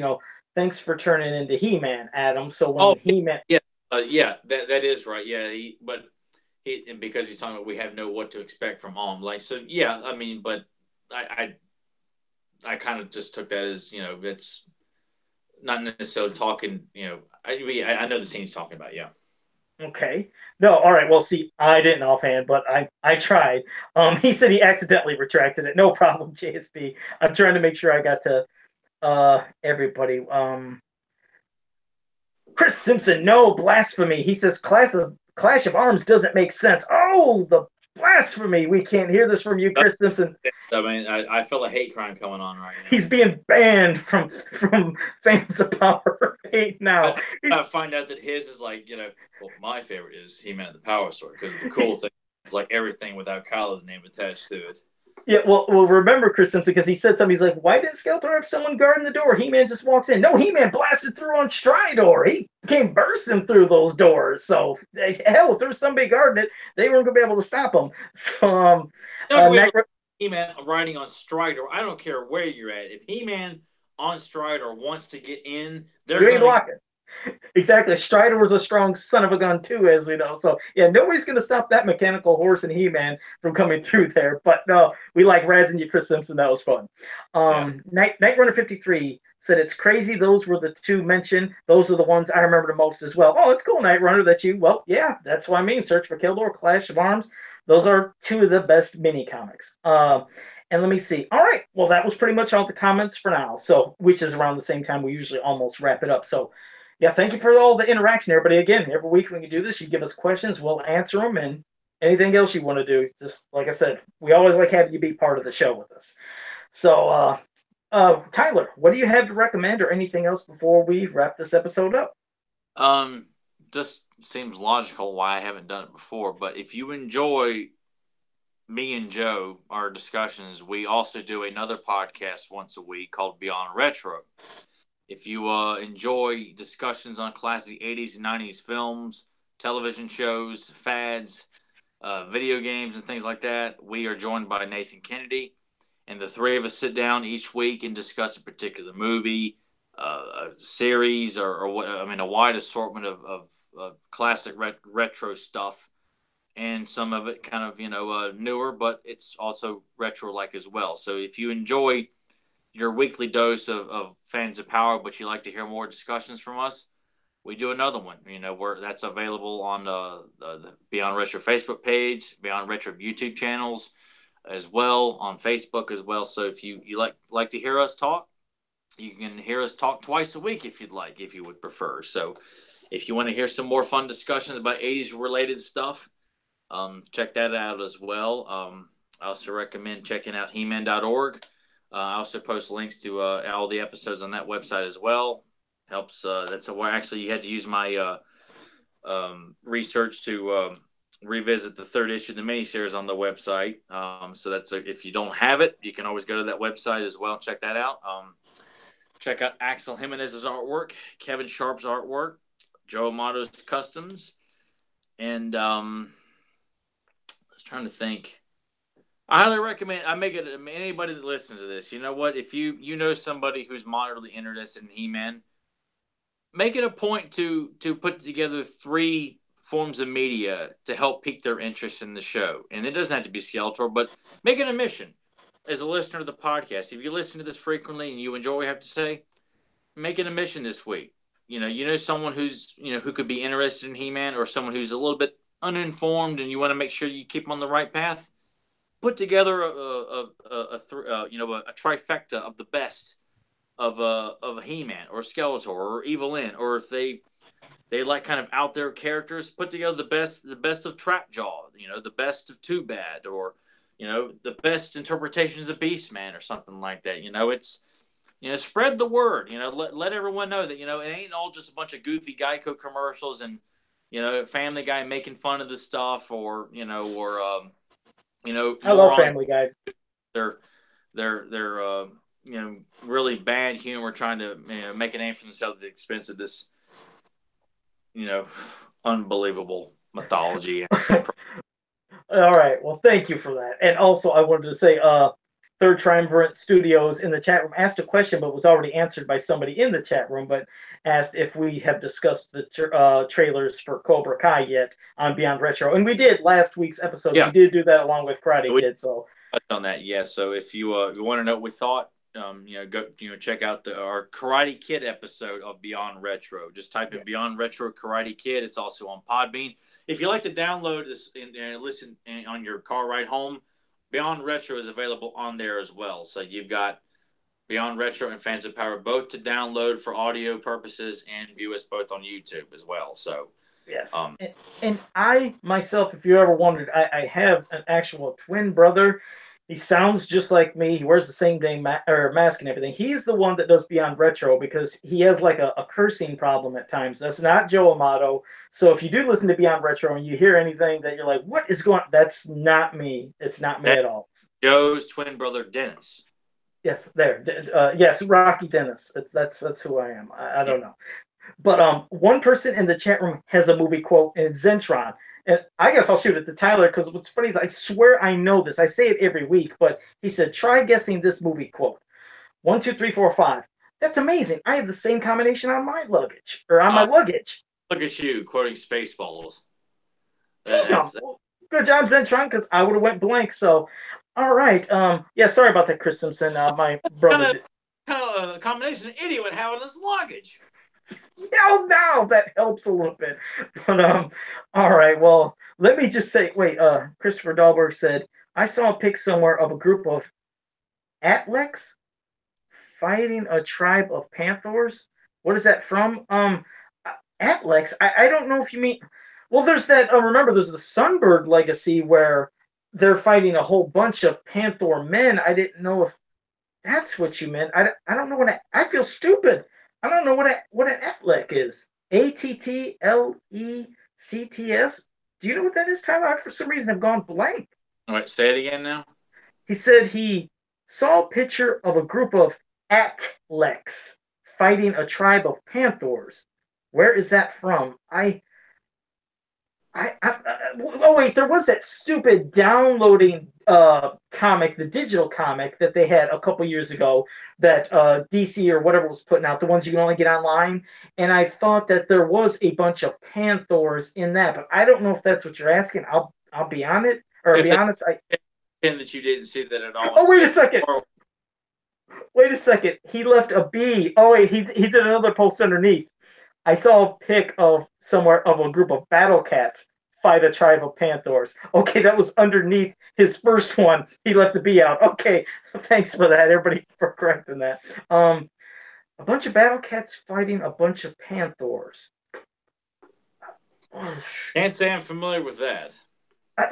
thanks for turning into He-Man, Adam. So when He-Man, that is right. Yeah, and because he's talking about we have know what to expect from Om. Like, so yeah, I mean, but I kind of just took that as, it's not necessarily talking, I know the scene he's talking about. Yeah. Okay. No. All right. Well, see, I didn't offhand, but I tried. He said he accidentally retracted it. No problem, JSP. I'm trying to make sure I got to everybody. Chris Simpson, no blasphemy. He says Clash of Arms doesn't make sense. Oh, the blasphemy. We can't hear this from you, Chris Simpson. I mean, I feel a hate crime coming on right now. He's being banned from Fans of Power 8 now. I find out that his is like, well, my favorite is He-Man the Power Sword, because the cool thing is like everything without Kylo's name attached to it. Yeah, well, remember Chris Simpson, because he said something. He's like, why didn't Skeletor have someone guarding the door? He-Man just walks in. No, He-Man blasted through on Stridor. He came bursting through those doors. So, hell, if there was somebody guarding it, they weren't going to be able to stop him. So, He-Man riding on Stridor, I don't care where you're at. If He-Man on Stridor wants to get in, they're going to block it. Exactly. Strider was a strong son of a gun too, as we know. So yeah, nobody's going to stop that mechanical horse and He-Man from coming through there. But no, we like razzing you, Chris Simpson. That was fun. Night Runner 53 said it's crazy. Those were the two mentioned. Those are the ones I remember the most as well. Oh, it's cool, Night Runner. Well, yeah, that's what I mean. Search for Kildor, Clash of Arms. Those are two of the best mini comics. And let me see. All right. Well, that was pretty much all the comments for now. So, which is around the same time we usually almost wrap it up. So, yeah, thank you for all the interaction, everybody. Again, every week when you do this, you give us questions, we'll answer them, and anything else you want to do. Just like I said, we always like having you be part of the show with us. So, Tyler, what do you have to recommend or anything else before we wrap this episode up? Just seems logical why I haven't done it before, but if you enjoy me and Joe, our discussions, we also do another podcast once a week called Beyond Retro. If you enjoy discussions on classic 80s and 90s films, television shows, fads, video games, and things like that, we are joined by Nathan Kennedy. And the three of us sit down each week and discuss a particular movie, a series, or a wide assortment of classic retro stuff. And some of it kind of, newer, but it's also retro-like as well. So if you enjoy your weekly dose of Fans of Power, but you like to hear more discussions from us, we do another one. That's available on the Beyond Retro Facebook page, Beyond Retro YouTube channels, as well on Facebook as well. So if you like to hear us talk, you can hear us talk twice a week if you would prefer. So if you want to hear some more fun discussions about 80s related stuff, check that out as well. I also recommend checking out He-Man.org. I also post links to all the episodes on that website as well. Helps. That's where actually you had to use my research to revisit the third issue of the miniseries on the website. So that's if you don't have it, you can always go to that website as well and check that out. Check out Axel Jimenez's artwork, Kevin Sharp's artwork, Joe Amato's customs, and I was trying to think. I highly recommend. I make it anybody that listens to this. You know what? If you know somebody who's moderately interested in He-Man, make it a point to put together 3 forms of media to help pique their interest in the show. And it doesn't have to be Skeletor, but make it a mission as a listener of the podcast. If you listen to this frequently and you enjoy what we have to say, make it a mission this week. Someone who's who could be interested in He-Man, or someone who's a little bit uninformed, and you want to make sure you keep them on the right path. Put together a trifecta of the best of a He-Man or Skeletor or Evil-Lyn, or if they like kind of out there characters, put together the best of Trapjaw, the best of Too Bad, or the best interpretations of Beastman or something like that. It's spread the word. Let everyone know that it ain't all just a bunch of goofy Geico commercials and Family Guy making fun of the stuff, or I love morons. Family Guy. They're really bad humor, trying to make a name for themselves at the expense of this unbelievable mythology. All right. Well, thank you for that. And also, I wanted to say, Third Triumvirate Studios in the chat room asked a question, but was already answered by somebody in the chat room. But asked if we have discussed the trailers for Cobra Kai yet on Beyond Retro, and we did last week's episode. Yeah. We did do that along with Karate Kid. So on that, yeah. So if you want to know what we thought, go check out our Karate Kid episode of Beyond Retro. Just type in Beyond Retro Karate Kid. It's also on Podbean. If you like to download this and listen on your car ride home, Beyond Retro is available on there as well. So you've got Beyond Retro and Fans of Power both to download for audio purposes, and view us both on YouTube as well. So yes, and I myself, if you ever wondered, I have an actual twin brother. He sounds just like me. He wears the same name mask and everything. He's the one that does Beyond Retro because he has like a cursing problem at times. That's not Joe Amato. So if you do listen to Beyond Retro and you hear anything that you're like, what is going on? That's not me. It's not me at all. Joe's twin brother, Dennis. Yes, there. Yes, Rocky Dennis. That's who I am. I don't know. But one person in the chat room has a movie quote, and it's Zentron. And I guess I'll shoot it to Tyler, because what's funny is I swear I know this. I say it every week, but he said, try guessing this movie quote. 1, 2, 3, 4, 5. That's amazing. I have the same combination on my luggage, or on my luggage. Look at you, quoting Spaceballs. Good job, Zentron, because I would have went blank. So, all right. Yeah, sorry about that, Chris Simpson. My brother. Kind of a combination of idiot would have in his luggage. No, that helps a little bit. But all right. Well, let me just say. Wait. Christopher Dahlberg said I saw a pic somewhere of a group of Atlex fighting a tribe of Panthers. What is that from? Atlex. I don't know if you mean. Well, there's that. Remember, there's the Sunbird Legacy where they're fighting a whole bunch of Panther men. I didn't know if that's what you meant. I don't know what I feel stupid. I don't know what an Atlec is. Attlects. Do you know what that is, Tyler? I, for some reason, have gone blank. All right, say it again now. He said he saw a picture of a group of Atlecs fighting a tribe of Panthers. Where is that from? Oh wait, there was that stupid downloading comic, the digital comic that they had a couple years ago that DC or whatever was putting out, the ones you can only get online. And I thought that there was a bunch of Panthers in that, but I don't know if that's what you're asking. I'll be on it, or be honest. That you didn't see that at all. Oh, wait a second. Wait a second. He left a B. Oh wait, he did another post underneath. I saw a pic of somewhere of a group of battle cats fight a tribe of Panthers. Okay, that was underneath his first one. He left the B out. Okay, thanks for that, everybody, for correcting that. A bunch of battle cats fighting a bunch of Panthers. Can't say I'm familiar with that.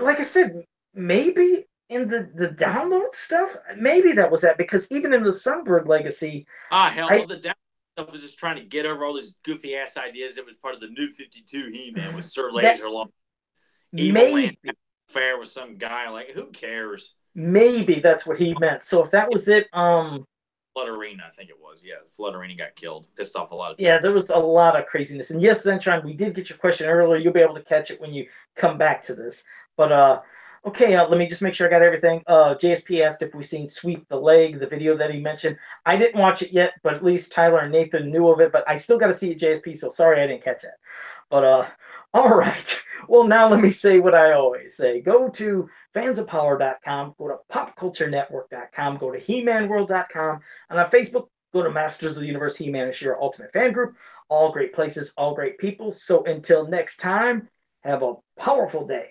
Like I said, maybe in the download stuff, maybe that was that, because even in the Sunbird Legacy, hell, the download stuff was just trying to get over all these goofy ass ideas. It was part of the New 52 He-Man with Sir Laserlong. Maybe fair with some guy, like, who cares? Maybe that's what he meant. So if that was it, Flutterina, I think it was. Yeah, Flutterina got killed. Pissed off a lot of people. Yeah, there was a lot of craziness. And yes, Zentron, we did get your question earlier. You'll be able to catch it when you come back to this. But Okay, let me just make sure I got everything. JSP asked if we seen Sweep the Leg, the video that he mentioned. I didn't watch it yet, but at least Tyler and Nathan knew of it. But I still got to see it, JSP. So sorry I didn't catch it. But all right. Well, now let me say what I always say. Go to fansofpower.com, go to popculturenetwork.com, go to he-manworld.com, and on Facebook, go to Masters of the Universe He-Man and She-Ra Ultimate Fan Group. All great places, all great people. So until next time, have a powerful day.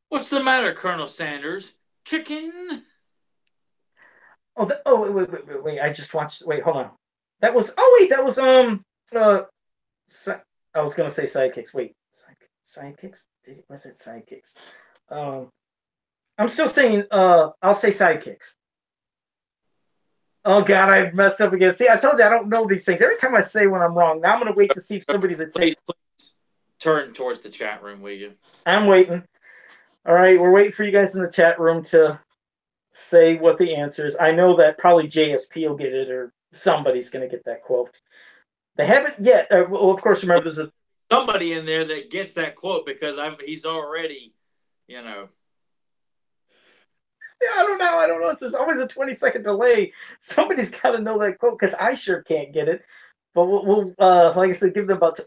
What's the matter, Colonel Sanders? Chicken? Wait. I just watched. Wait, hold on. That was. Oh, wait. That was. Uh. I was gonna say sidekicks. Wait. Sidekicks? Was it sidekicks? Um. I'm still saying. I'll say sidekicks. Oh God, I messed up again. See, I told you I don't know these things. Every time I say when I'm wrong. Now I'm gonna wait to see if somebody in the chat. Please turn towards the chat room, will you? I'm waiting. All right, we're waiting for you guys in the chat room to say what the answer is. I know that probably JSP will get it, or somebody's going to get that quote. They haven't yet. Well, of course, remember there's somebody in there that gets that quote because he's already, you know. Yeah, I don't know. There's always a 20-second delay. Somebody's got to know that quote because I sure can't get it. But we'll like I said, give them about.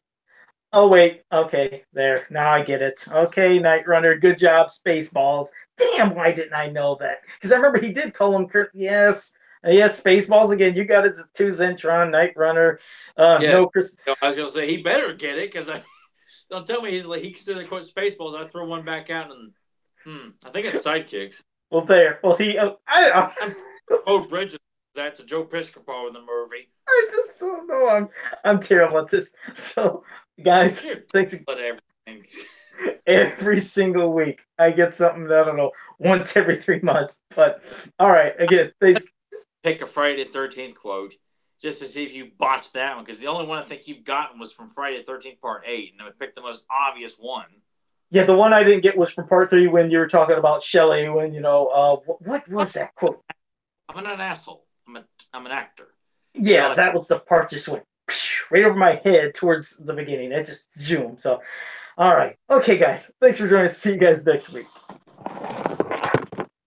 Oh wait, okay, there. Now I get it. Okay, Night Runner, good job. Spaceballs. Damn, why didn't I know that? Because I remember he did call him Kurt. Yes, yes, Spaceballs again. You got his two Zentron, Night Runner. Yeah, no Chris. I was gonna say he better get it because I don't tell me he's like he considered quote Spaceballs. I throw one back out and I think it's sidekicks. Well, there. Well, he. I'm both bridges. That's a Joe Piscopo in the movie. I just don't know. I'm terrible at this. So, guys, thanks. But everything. Every single week, I get something that I don't know once every 3 months. But all right, again, thanks. Pick a Friday the 13th quote just to see if you botched that one because the only one I think you've gotten was from Friday the 13th Part 8, and I picked the most obvious one. Yeah, the one I didn't get was from Part 3 when you were talking about Shelley. When what was that quote? I'm not an asshole. I'm an actor. Yeah, that was the part just went right over my head towards the beginning. It just zoomed. So, all right, okay, guys, thanks for joining us. See you guys next week.